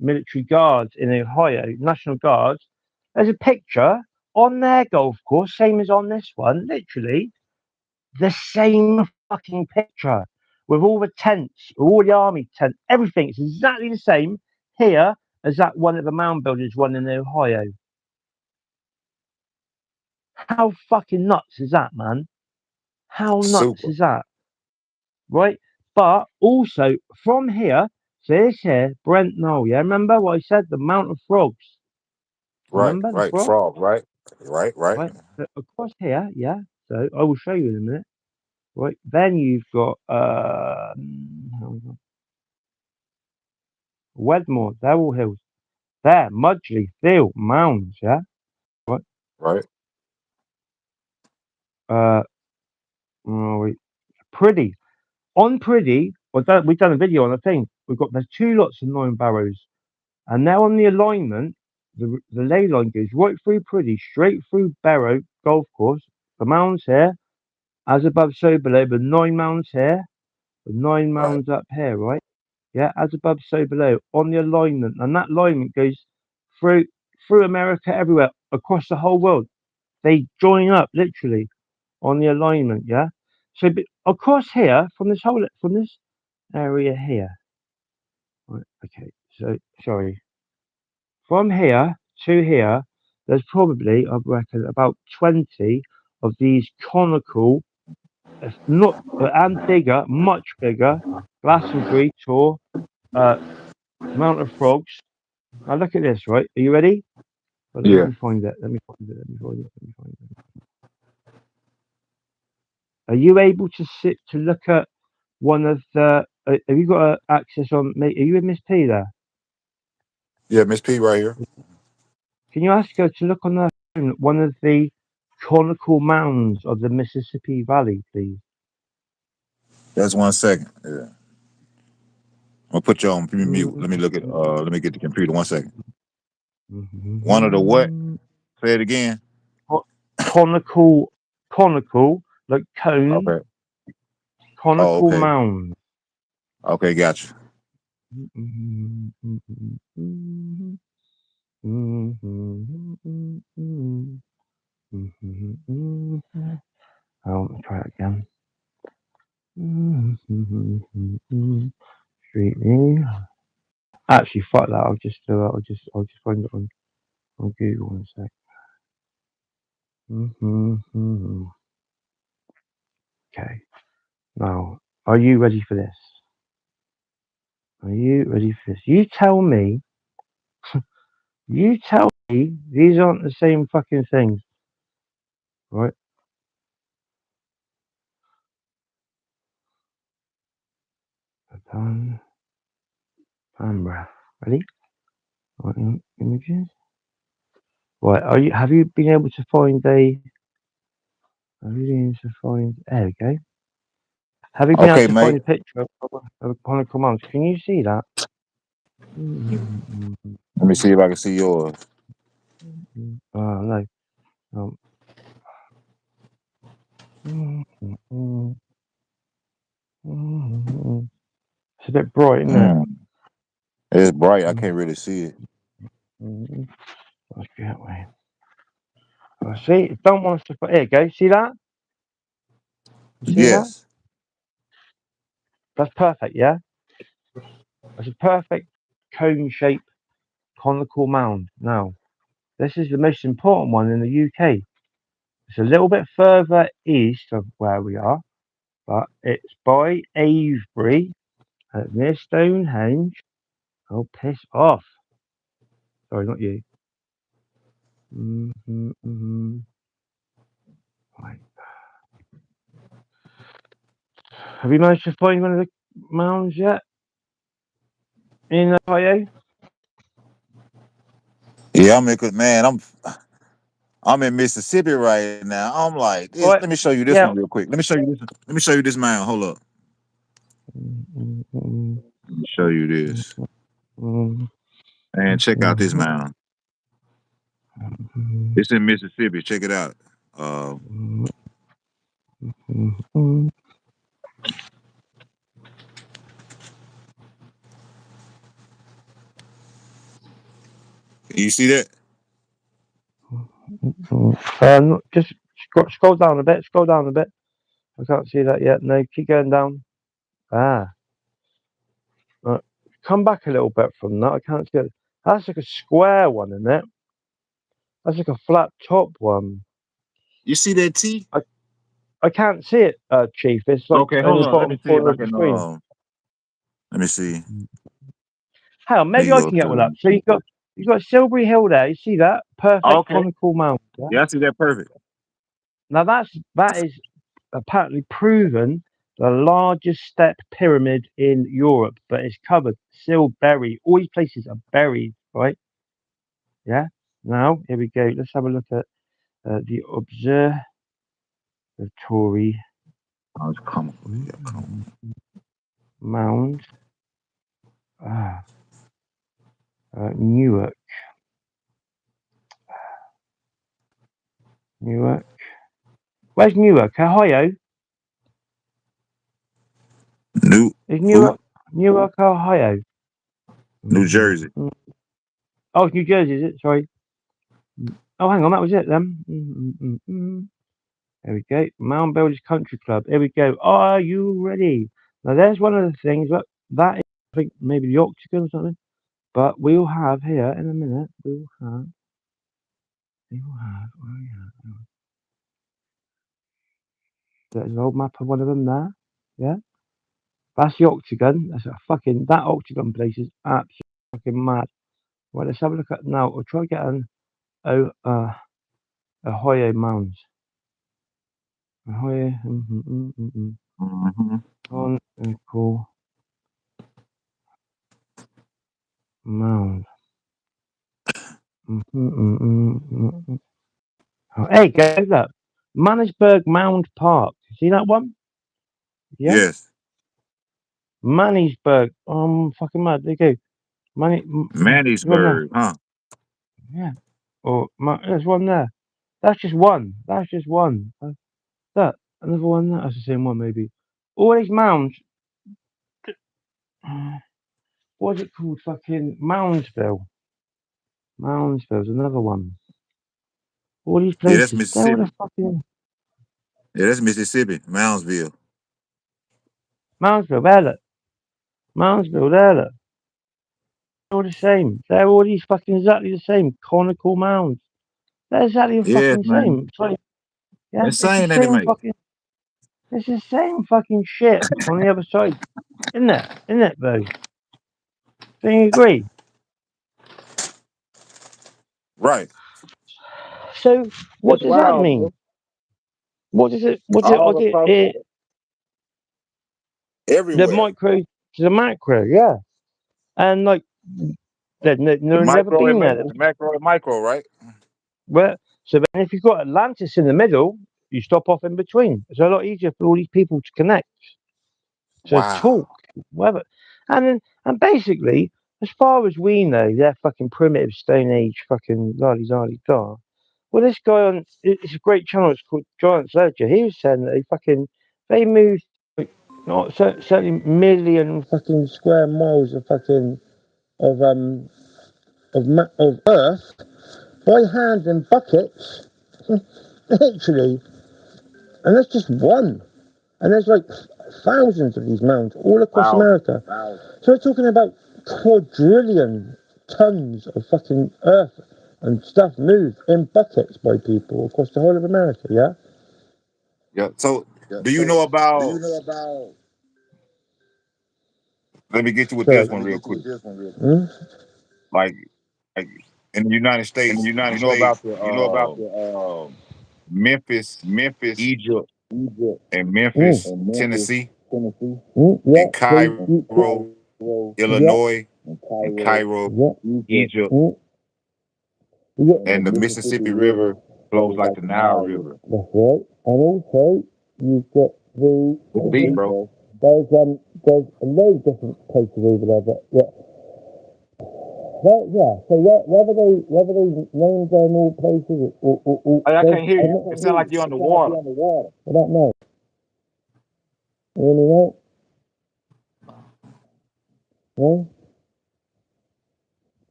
military guards in Ohio, National Guards. There's a picture on their golf course, same as on this one, literally the same fucking picture with all the tents, all the army tents, everything. It's exactly the same here as that one at the Mound Builders one in Ohio. How fucking nuts is that, man? How nuts Super. is that? Right? But also from here, so this here, Brent Knoll, yeah, remember what I said? The Mount of Frogs. Right, Remember the right. frogs? Frog, right? Right, right. Right? So across here, yeah. So I will show you in a minute. Right, then you've got Wedmore, they're all hills. There, Mudgley, Thiel, Mounds, yeah? Right. Right, Uh, wait. Pretty. On Pretty, we've done a video on the thing. There's two lots of 9 barrows. And now on the alignment, the ley line goes right through Pretty, straight through Barrow Golf Course. The mounds here, as above, so below. The 9 mounds here, the nine right. mounds up here, right? Yeah, as above, so below. On the alignment. And that alignment goes through America, everywhere, across the whole world. They join up literally on the alignment, yeah. So across here, from this area here, right? Okay, so sorry, from here to here, there's probably I reckon about 20 of these conical, not and bigger, much bigger, Glastonbury tour, uh, Mount of Frogs. Now look at this, right? Are you ready? But let Yeah. me find it. Let me find it. Let me find it. Let me find it. Are you able to sit to look at one of the? Have you got access on? Mate, are you with Miss P there? Yeah, Miss P right here. Can you ask her to look on her phone at one of the conical mounds of the Mississippi Valley, please? That's 1 second. Yeah. I'm gonna put you on mute. Mm, Let me look at let me get the computer 1 second. One of the what? mm, Say it again. co- conical, conical, like cone, Okay. Oh, conical okay. mound. Okay, got you. I'll try it again. Street view. Actually, fuck that. I'll just do it. I'll just find it on Google in a sec. Okay. Now, are you ready for this? Are you ready for this? You tell me. You tell me these aren't the same fucking things, right? Pan, Canberra. Ready? Right, images. Right. Are you? Have you been able to find a? Have you been able to find? There we go. Have you been able Okay, to find mate. a picture of a conical mound? Can you see that? Let me see if I can see yours. Oh no. Um, it's a bit bright, isn't it? Mm. It's bright. I can't really see it. Let's go that way. Oh, see, don't want us to put. Here you go. See that? You see that? Yes. That's perfect. Yeah. That's a perfect cone-shaped conical mound. Now, this is the most important one in the UK. It's a little bit further east of where we are, but it's by Avebury, near Stonehenge. Oh, piss off. Sorry, not you. Right. Have you managed to find one of the mounds yet in Ohio? Yeah, I'm in. Cause man, I'm in Mississippi right now. I'm like this. Let Right. me show you this Yeah. one real quick. Let me show you this. Let me show you this mound. Hold up. Let me show you this. And check out this mound. It's in Mississippi. Check it out. Uh, you see that? Just scroll down a bit. Scroll down a bit. I can't see that yet. No, keep going down. Ah, right. Come back a little bit from that. I can't see it. That's like a square one, isn't it? That's like a flat top one. You see that T? I can't see it, Chief. It's like Okay, in hold the on. Let me bottom see if corner I of the can. screen. Let me see. Hang on, Let maybe me I go can up get one to. up. So you've got Silbury Hill there. You see that? Perfect Okay. conical mound. Yeah? Yeah, I see that perfect. Now that is apparently proven the largest step pyramid in Europe, but it's covered, still buried. All these places are buried, right? Yeah. Now here we go. Let's have a look at the observatory Oh, it's comical. Yeah, comical. mound. Ah, Newark. Newark. Where's Newark? Ohio. New Is who? Newark Ohio? New Jersey. Oh, it's New Jersey, is it? Sorry. Oh, hang on, that was it then. There we go. Mound Builders Country Club. Here we go. Are you ready? Now, there's one of the things. Look, that is, I think, maybe the octagon or something. But we'll have here in a minute. Where we have. There's an old map of one of them there. Yeah, that's the octagon. That octagon place is absolutely fucking mad. Right, let's have a look at now. We'll try getting. Ohio Mounds. Ohio. Mm-hmm. On cool Mound. Oh, hey, guys, look. Mannisburg Mound Park. See that one? Yeah. Yes. Mannisburg. Fucking mad. There you go. You on there? Mannisburg, huh? Yeah. There's one there. That's just one. That's just one. That another one. That's the same one, maybe. All these mounds. What's it called? Fucking Moundsville. Moundsville's another one. All these Yeah, that's places. They're all the Mississippi. fucking Yeah, that's Mississippi. Moundsville. Moundsville. There, look. Moundsville. There, look. They're all the same. They're all these fucking exactly the same. Conical mounds. They're exactly the Yes, fucking man. same. It's like, yeah, it's the Insane that they same make. fucking. It's the same fucking shit on the other side. Isn't it? Isn't it, though? Do you agree? Right. So, what It's does that wild, mean? bro. What does it? All across The everywhere. micro to the macro, yeah. And like, they've The never micro and been there. the macro and micro, right? Well, so then if you've got Atlantis in the middle, you stop off in between. It's a lot easier for all these people to connect, to Wow. talk, whatever. And basically, as far as we know, they're fucking primitive Stone Age fucking lolly zolly da. Well, this guy on it's a great channel. It's called Giant's Ledger. He was saying that they moved like, not certainly million fucking square miles of fucking of of earth by hand and buckets, literally, and that's just one. And there's like thousands of these mounds all across Wow. America. So we're talking about quadrillion tons of fucking earth and stuff moved in buckets by people across the whole of America. Yeah. Yeah. So do you know about let me get you with So, this one real quick. hmm? Like in the United States, you know about the Memphis, Egypt, and Memphis, Tennessee, Yeah. and Cairo, Yeah. Illinois, and Cairo, Yeah. Egypt, Yeah. and the Mississippi River flows like the Nile River. That's right. And also, you've got It's deep, bro. there's a load of different places over there, but yeah. Well, yeah. So whether they named them all places Hey, I there's can't hear I'm you. not It sounds like you're underwater. I don't know. You hear me now? Yeah?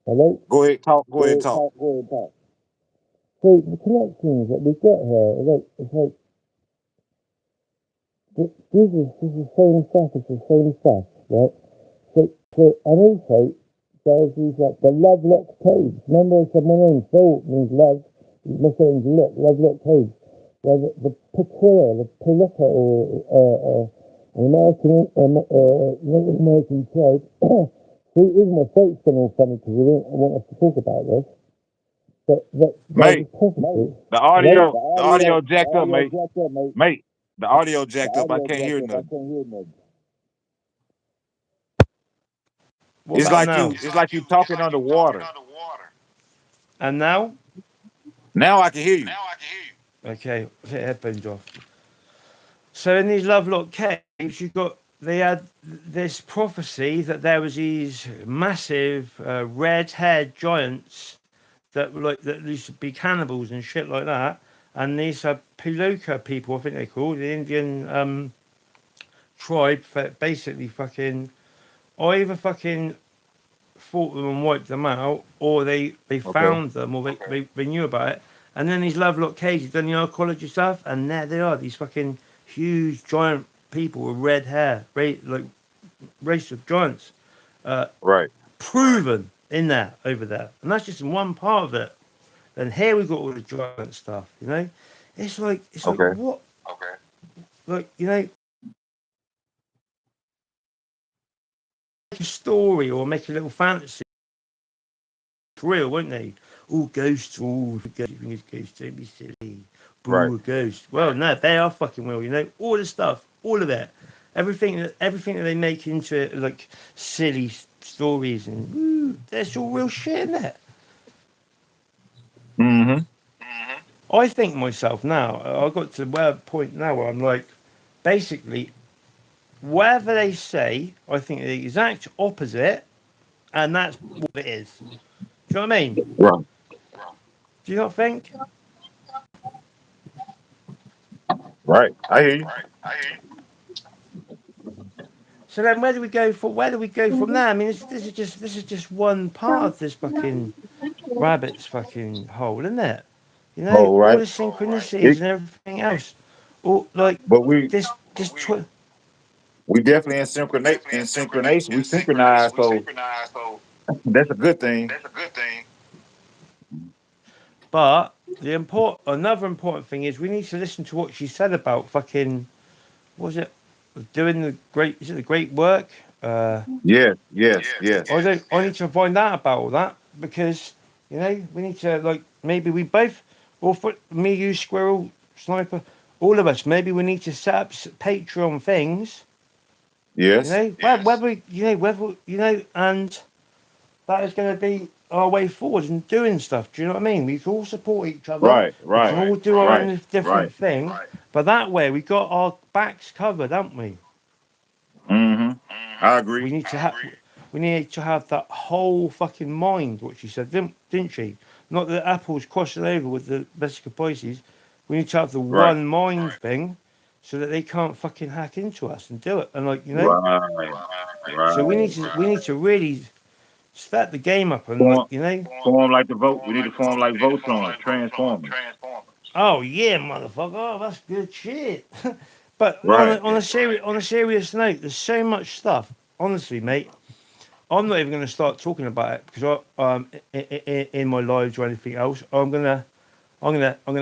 Hello? Go ahead, talk. Go ahead, talk. So the connections that we get here, it's like this is the same stuff, it's the same stuff, right? So and also there's these like the love lock codes. Remember I said my name Phil means love. My name's love lock codes. Where the Paquilla, the Palika or an American Native American tribe. See, even my throat's getting all funny because we don't want us to talk about this. But there's a Mate, prophecy. the audio jacked up, mate. Mate, the audio jacked up. I can't hear nothing. What about now? It's like you talking underwater. And now? Now I can hear you. Okay, take headphones off. So in these Lovelock caves, they had this prophecy that there was these massive red-haired giants that used to be cannibals and shit like that, and these Piloka people, I think they called the Indian tribe, that basically fucking either fucking fought them and wiped them out, or they Okay. found them, or they knew about it. And then these Lovelock caves, done the archaeology stuff, and there they are, these fucking huge giant people with red hair, like race of giants, uh, Right. proven in there over there, and that's just one part of it. And here we've got all the giant stuff, you know. It's like Okay. what, like you know, make a story or make a little fantasy. It's real, won't they? all ghosts, all ghosts, don't be silly. Right. Boo, a ghost. Well, no, they are fucking real, you know? All the stuff, all of it. Everything that they make into like silly stories and there's all real shit in it. Mm-hmm. I think myself now, I got to the point now where I'm like, basically, whatever they say, I think the exact opposite, and that's what it is. Do you know what I mean? Right. Do you not think? Right. I hear you. So then, where do we go from there? I mean, this is just one part of this fucking rabbit's fucking hole, isn't it? You know, Oh, all right. the synchronicities It, and everything else. All like but we this. we definitely in synchronation. We synchronize, so that's a good thing. But another important thing is we need to listen to what she said about fucking. What was it? Doing the great. Is it the great work? Yes, yes, yes. I don't. I need to find out about all that because you know we need to like maybe we both, or for me, you, Squirrel, Sniper, all of us. Maybe we need to set up Patreon things. You Yes. know, whether and that is going to be our way forward in doing stuff. Do you know what I mean? We can all support each other. Right, We can right, all do our right, own different thing. But that way, we got our backs covered, haven't we? Mm-hmm. I agree. We need to have. We need to have that whole fucking mind, what she said, didn't she? Not that apples crossing over with the Vesica Pisces. We need to have the Right, one mind thing, so that they can't fucking hack into us and do it. And like you know, right, so right. we need to really step the game up and like Form, you know. form like the vote. We need to form like Voltron, Transformers. Oh yeah, motherfucker! Oh, that's good shit. But Right, on a serious note, there's so much stuff. Honestly, mate, I'm not even going to start talking about it because in my lives or anything else. I'm gonna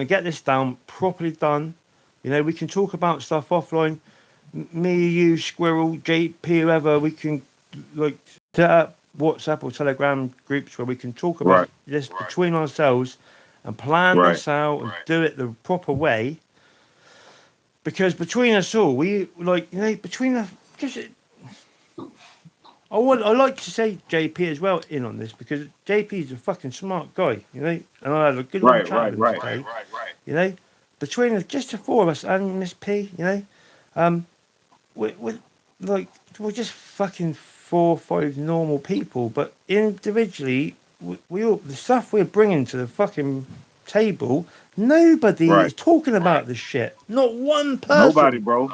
get this down properly done. You know, we can talk about stuff offline. Me, you, Squirrel, JP, whoever. We can like set up WhatsApp or Telegram groups where we can talk about right, this between ourselves and plan right, this out and do it the proper way. Because between us all, we like you know between the. Just, I like to say JP as well in on this because JP is a fucking smart guy, you know, and I had a good long right, chat right, with him right. today. You know, between just the four of us and Miss P, you know, um, we're like we're just fucking 4 or 5 normal people, but individually, we all the stuff we're bringing to the fucking table. Nobody Right. is talking about this shit. Not one Nobody, person. bro.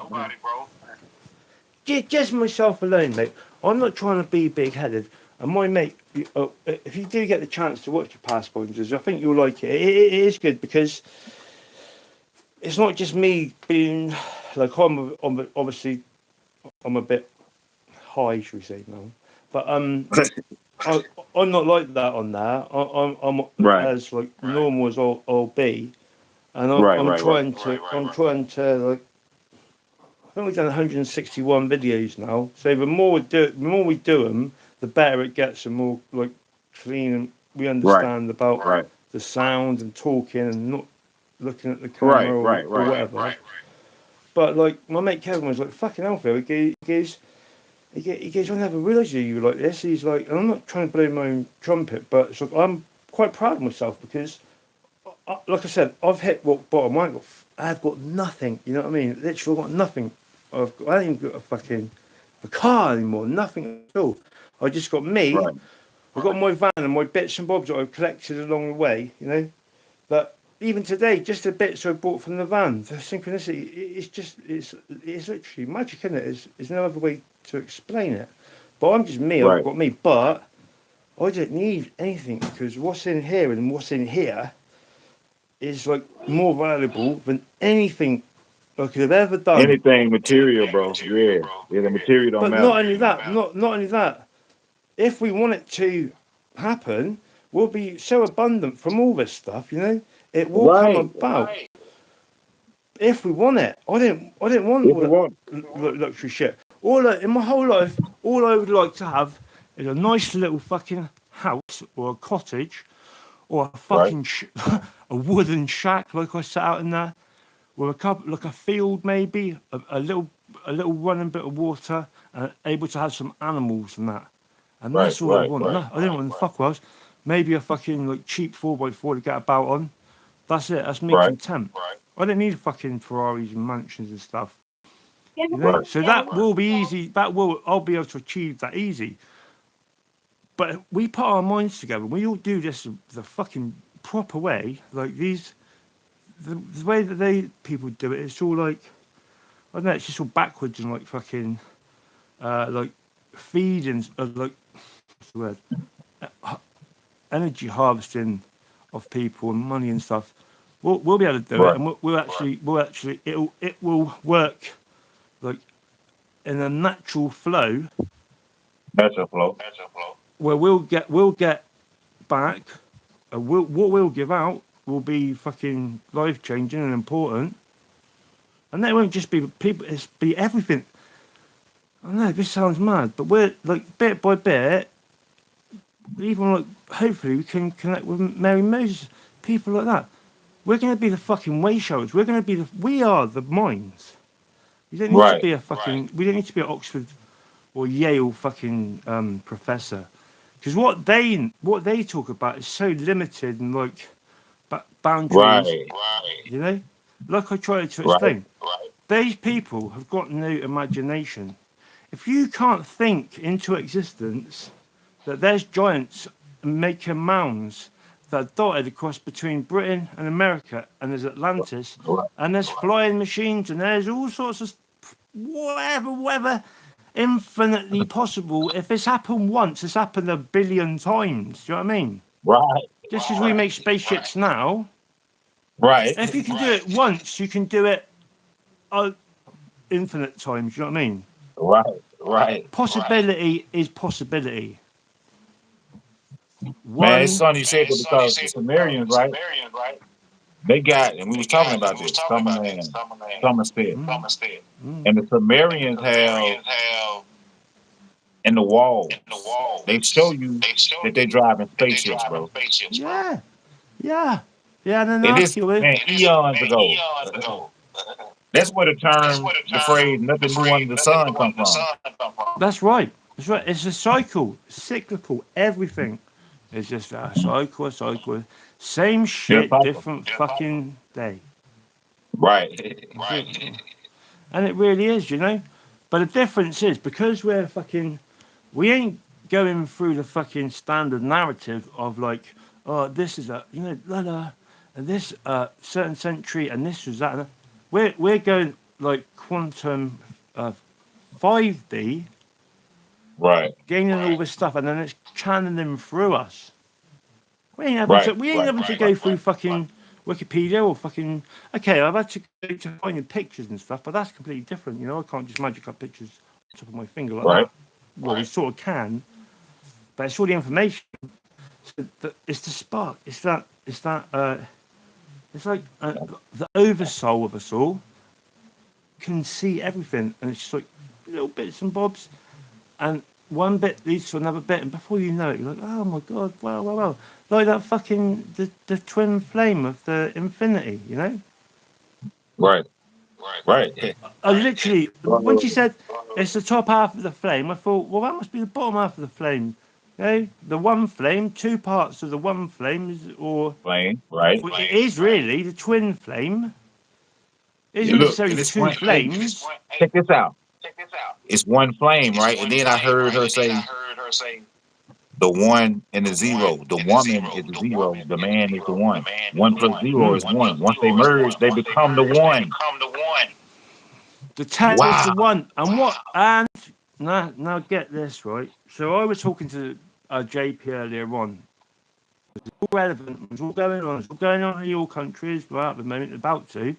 Just myself alone, mate. I'm not trying to be big-headed. And my mate, if you do get the chance to watch the Past Pointers, I think you'll like it. It is good because it's not just me being like obviously I'm a bit high, should we say now, but I, I'm not like that on there. I'm Right, as like normal as I'll be, and right, right, right. I'm trying to like. I think we've done 161 videos now. So the more we do them, the better it gets, and more like clean, and we Right, understand about right, the sound and talking and not looking at the right, camera right, or right. whatever. But like my mate Kevin was like, "Fucking hell, Phil." He goes, "I never realised you were like this." He's like, and I'm not trying to blow my own trumpet, but it's like, I'm quite proud of myself because, like I said, I've hit rock bottom. I've got nothing. You know what I mean? Literally, I've got nothing. I ain't even got a car anymore. Nothing at all. I just got me. Right, I've got my van and my bits and bobs that I've collected along the way. You know, but even today, just the bits I bought from the van, the synchronicity, it's literally magic, isn't it? There's no other way to explain it. But I'm just me, I've right. got me, but I don't need anything because what's in here and what's in here is like more valuable than anything I could have ever done. Anything material, bro. Yeah, yeah. The material don't But matter. not only that, if we want it to happen, we'll be so abundant from all this stuff, you know, it will come Right. about. If we want it. I didn't want If all you that want. luxury shit. In my whole life, all I would like to have is a nice little fucking house or a cottage or a Right. fucking a wooden shack like I set out in there, with a couple like a field maybe, a little running bit of water, and able to have some animals and that. And Right. that's all I Right. want. No, I don't want the fuck else. Maybe a fucking like cheap 4x4 to get about on. That's it. That's me Right. content. I don't need fucking Ferraris and mansions and stuff. Yeah, You know, Right. so that will be easy. I'll be able to achieve that easy. But we put our minds together. We all do this the fucking proper way. Like the way that people do it. It's all like I don't know. It's just all backwards and like fucking like feeding, like what's the word? Energy harvesting of people and money and stuff. We'll be able to do it, Right. and we'll actually it will work like in a natural flow That's a flow. where we'll get back. What we'll give out will be fucking life changing and important, and that won't just be people. It's be everything. I know this sounds mad, but we're like bit by bit, even like hopefully we can connect with Mary Moses, people like that. We're going to be the fucking way showers. We're going to be we are the minds. You don't need to Right. be a fucking. We don't need to be an Oxford or Yale fucking professor, because what they talk about is so limited and like boundaries. Right. You know, like I tried to Right. explain. These people have got no imagination. If you can't think into existence that there's giants making mounds that are dotted across between Britain and America, and there's Atlantis, Right. and there's flying machines, and there's all sorts of whatever, infinitely possible. If it's happened once, it's happened a billion times. Do you know what I mean? Right. Just as we make spaceships now, Right. if you can do it once, you can do it uh, infinite times. Do you know what I mean? Right. Right. Possibility is possibility. Man, it's One. funny you said that because the Sumerians, right? They got, and we was talking about this, Summer said, Mm, mm, and the Sumerians have in the walls. They show you that they driving spaceships, bro. yeah, yeah, yeah. And And this Anunnaki, man eons ago. That's where the term, the phrase "nothing new under the sun" come from. that's right. That's right. It's a cycle, cyclical. Everything is just a cycle, a cycle. Same Still shit, cycle. different fucking day. Right. That's it. And it really is, you know. But the difference is because we ain't going through the fucking standard narrative of like, oh, this is a la la, and this certain century, and this was that. We're going like quantum, 5D, Right. gaining all this stuff, and then it's channeling through us. Right. We ain't Right. having to go through fucking Wikipedia or fucking. Okay, I've had to go to finding pictures and stuff, but that's completely different. You know, I can't just magic up pictures on top of my finger like Right. that. Well, you sort of can, but it's all the information. So it's the spark. It's that. It's that. It's like the oversoul of us all can see everything, and it's just like little bits and bobs, and one bit leads to another bit, and before you know it, you're like, oh my god, wow, wow, wow, like that fucking the twin flame of the infinity, you know? Right. Right. I literally, when she Uh, said it's the top half of the flame, I thought, well, that must be the bottom half of the flame. You know, the one flame, two parts of the one flame, or Flame. Right. well, it is really the twin flame. It Yeah, isn't look, necessarily and it's two one. Hey, flames. check this out. It's one flame, right? And then I heard her say the one and the zero. The woman is the zero. The man is the one. One plus zero is Mm. one. Once they merge, they become the one. The ten is the Wow. one, and what? And now get this right. So I was talking to JP earlier on. It's all relevant. It's all going on. It's all going on in your countries right at the moment. About to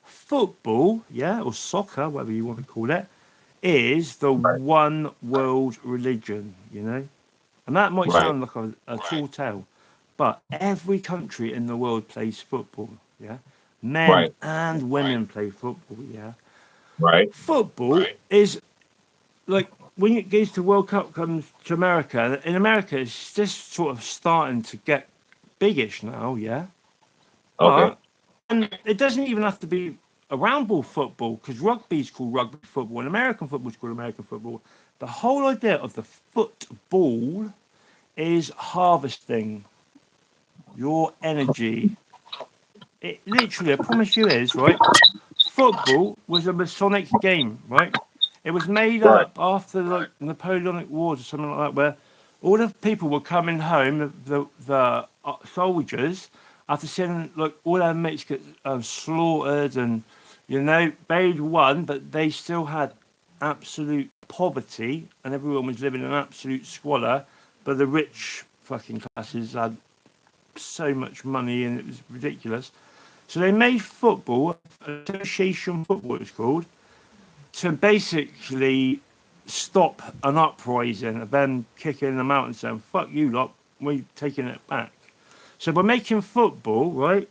football, yeah, or soccer, whatever you want to call it, is the Right. one world religion. You know, and that might Right. sound like a tall tale, but every country in the world plays football. Yeah, men Right. and women play football. Yeah, Right. football is like when it goes to World Cup comes to America. In America, it's just sort of starting to get. biggish now, yeah. Okay. But and it doesn't even have to be a round ball football because rugby is called rugby football and American football is called American football. The whole idea of the football is harvesting your energy. It literally, I promise you, is right. Football was a Masonic game, right? It was made Right. up after the Napoleonic Wars or something like that, where all the people were coming home, the soldiers, after seeing like all their mates get slaughtered, and they'd won, but they still had absolute poverty, and everyone was living in absolute squalor. But the rich fucking classes had so much money, and it was ridiculous. So they made football, association football it's called, to basically stop an uprising of them kicking them out and saying, fuck you lot, we're taking it back. So by making football, right,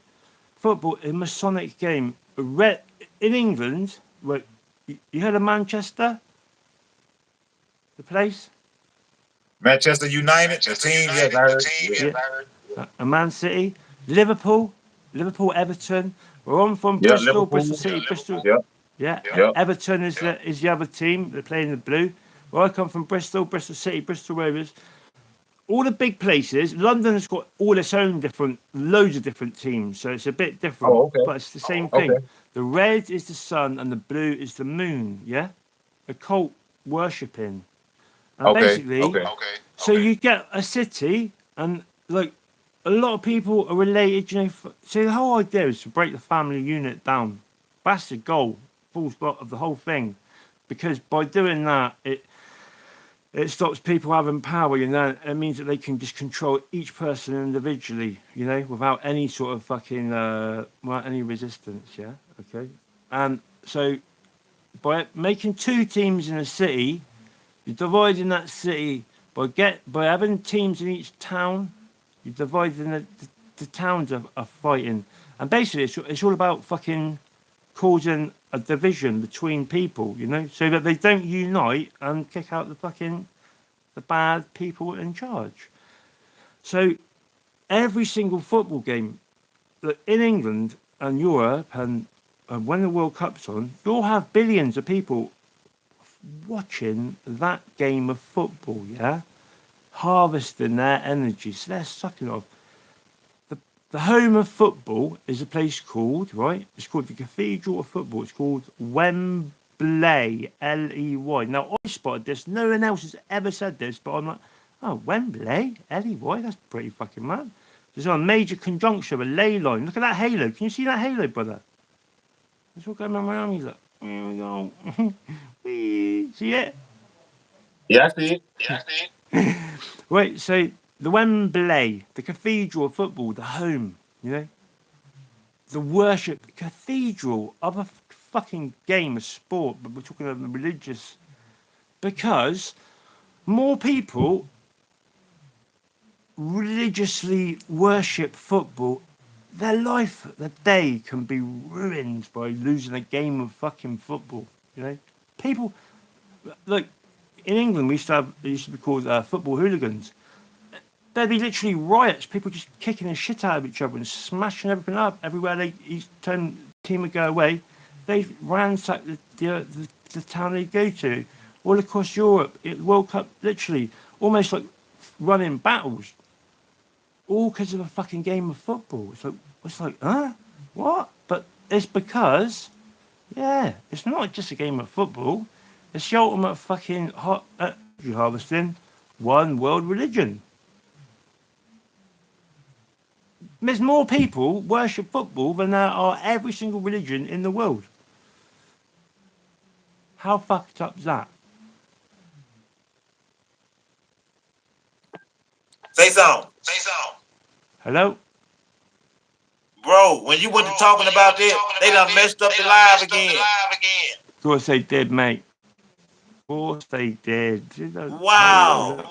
football, a Masonic game, in England, right, you heard of Manchester, the place? Manchester United, the team. Yes, I heard. Yeah. A Man City, Liverpool, Everton. We're on from Yeah, Bristol Liverpool. City, Bristol. Yeah, Yeah, yeah. Everton is the other team. They play in the blue. Where I come from, Bristol City, Bristol Rovers. All the big places. London's got all its own loads of different teams, so it's a bit different, Oh, okay. but it's the same Okay. thing. The red is the sun and the blue is the moon. Yeah, occult worshipping, and Okay. basically, Okay. so you get a city, and like a lot of people are related. So the whole idea is to break the family unit down. That's the goal, full stop of the whole thing, because by doing that, it stops people having power. It means that they can just control each person individually. Without any sort of fucking without any resistance. Yeah. Okay. And so by making two teams in a city, you're dividing that city by having teams in each town. You're dividing the towns are fighting, and basically it's all about fucking causing a division between people, so that they don't unite and kick out the bad people in charge. So every single football game in England and Europe, and when the World Cup's on, you'll have billions of people watching that game of football, yeah, harvesting their energy. So they're sucking off. The, the home of football is a place called, right? It's called the Cathedral of Football. It's called Wembley, Ley. Now, I spotted this. No one else has ever said this, but I'm like, oh, Wembley, Ley? That's pretty fucking mad. There's a major conjunction of a ley line. Look at that halo. Can you see that halo, brother? It's all going around me. Look. Here we go. See it? Yeah, I see it. Right, so the Wembley, the cathedral of football, the home, the worship cathedral of a fucking game of sport, but we're talking about the religious, because more people religiously worship football. Their day can be ruined by losing a game of fucking football. People like in England it used to be called football hooligans. There'd be literally riots, people just kicking the shit out of each other and smashing everything up everywhere each time the team would go away. They ransack the town they go to. All across Europe, World Cup, literally, almost like running battles, all because of a fucking game of football. It's like, huh? What? But it's because, yeah, it's not just a game of football. It's the ultimate fucking energy harvesting, one world religion. There's more people worship football than there are every single religion in the world. How fucked up is that? Say something, Hello? bro. When you went to talking about that, they done messed up the live again. Of course they did, mate. Of course they did. Wow.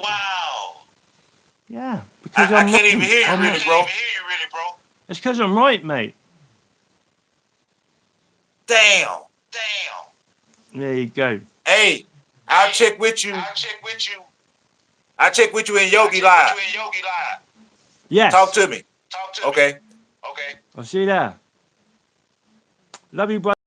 Yeah, because I I'm can't even right. hear you really, bro. It's because I'm right, mate. Damn. There you go. Hey, I'll check with you. I'll check with you in Yogi Live. Yes. Talk to me. Okay. I'll see you there. Love you, brother.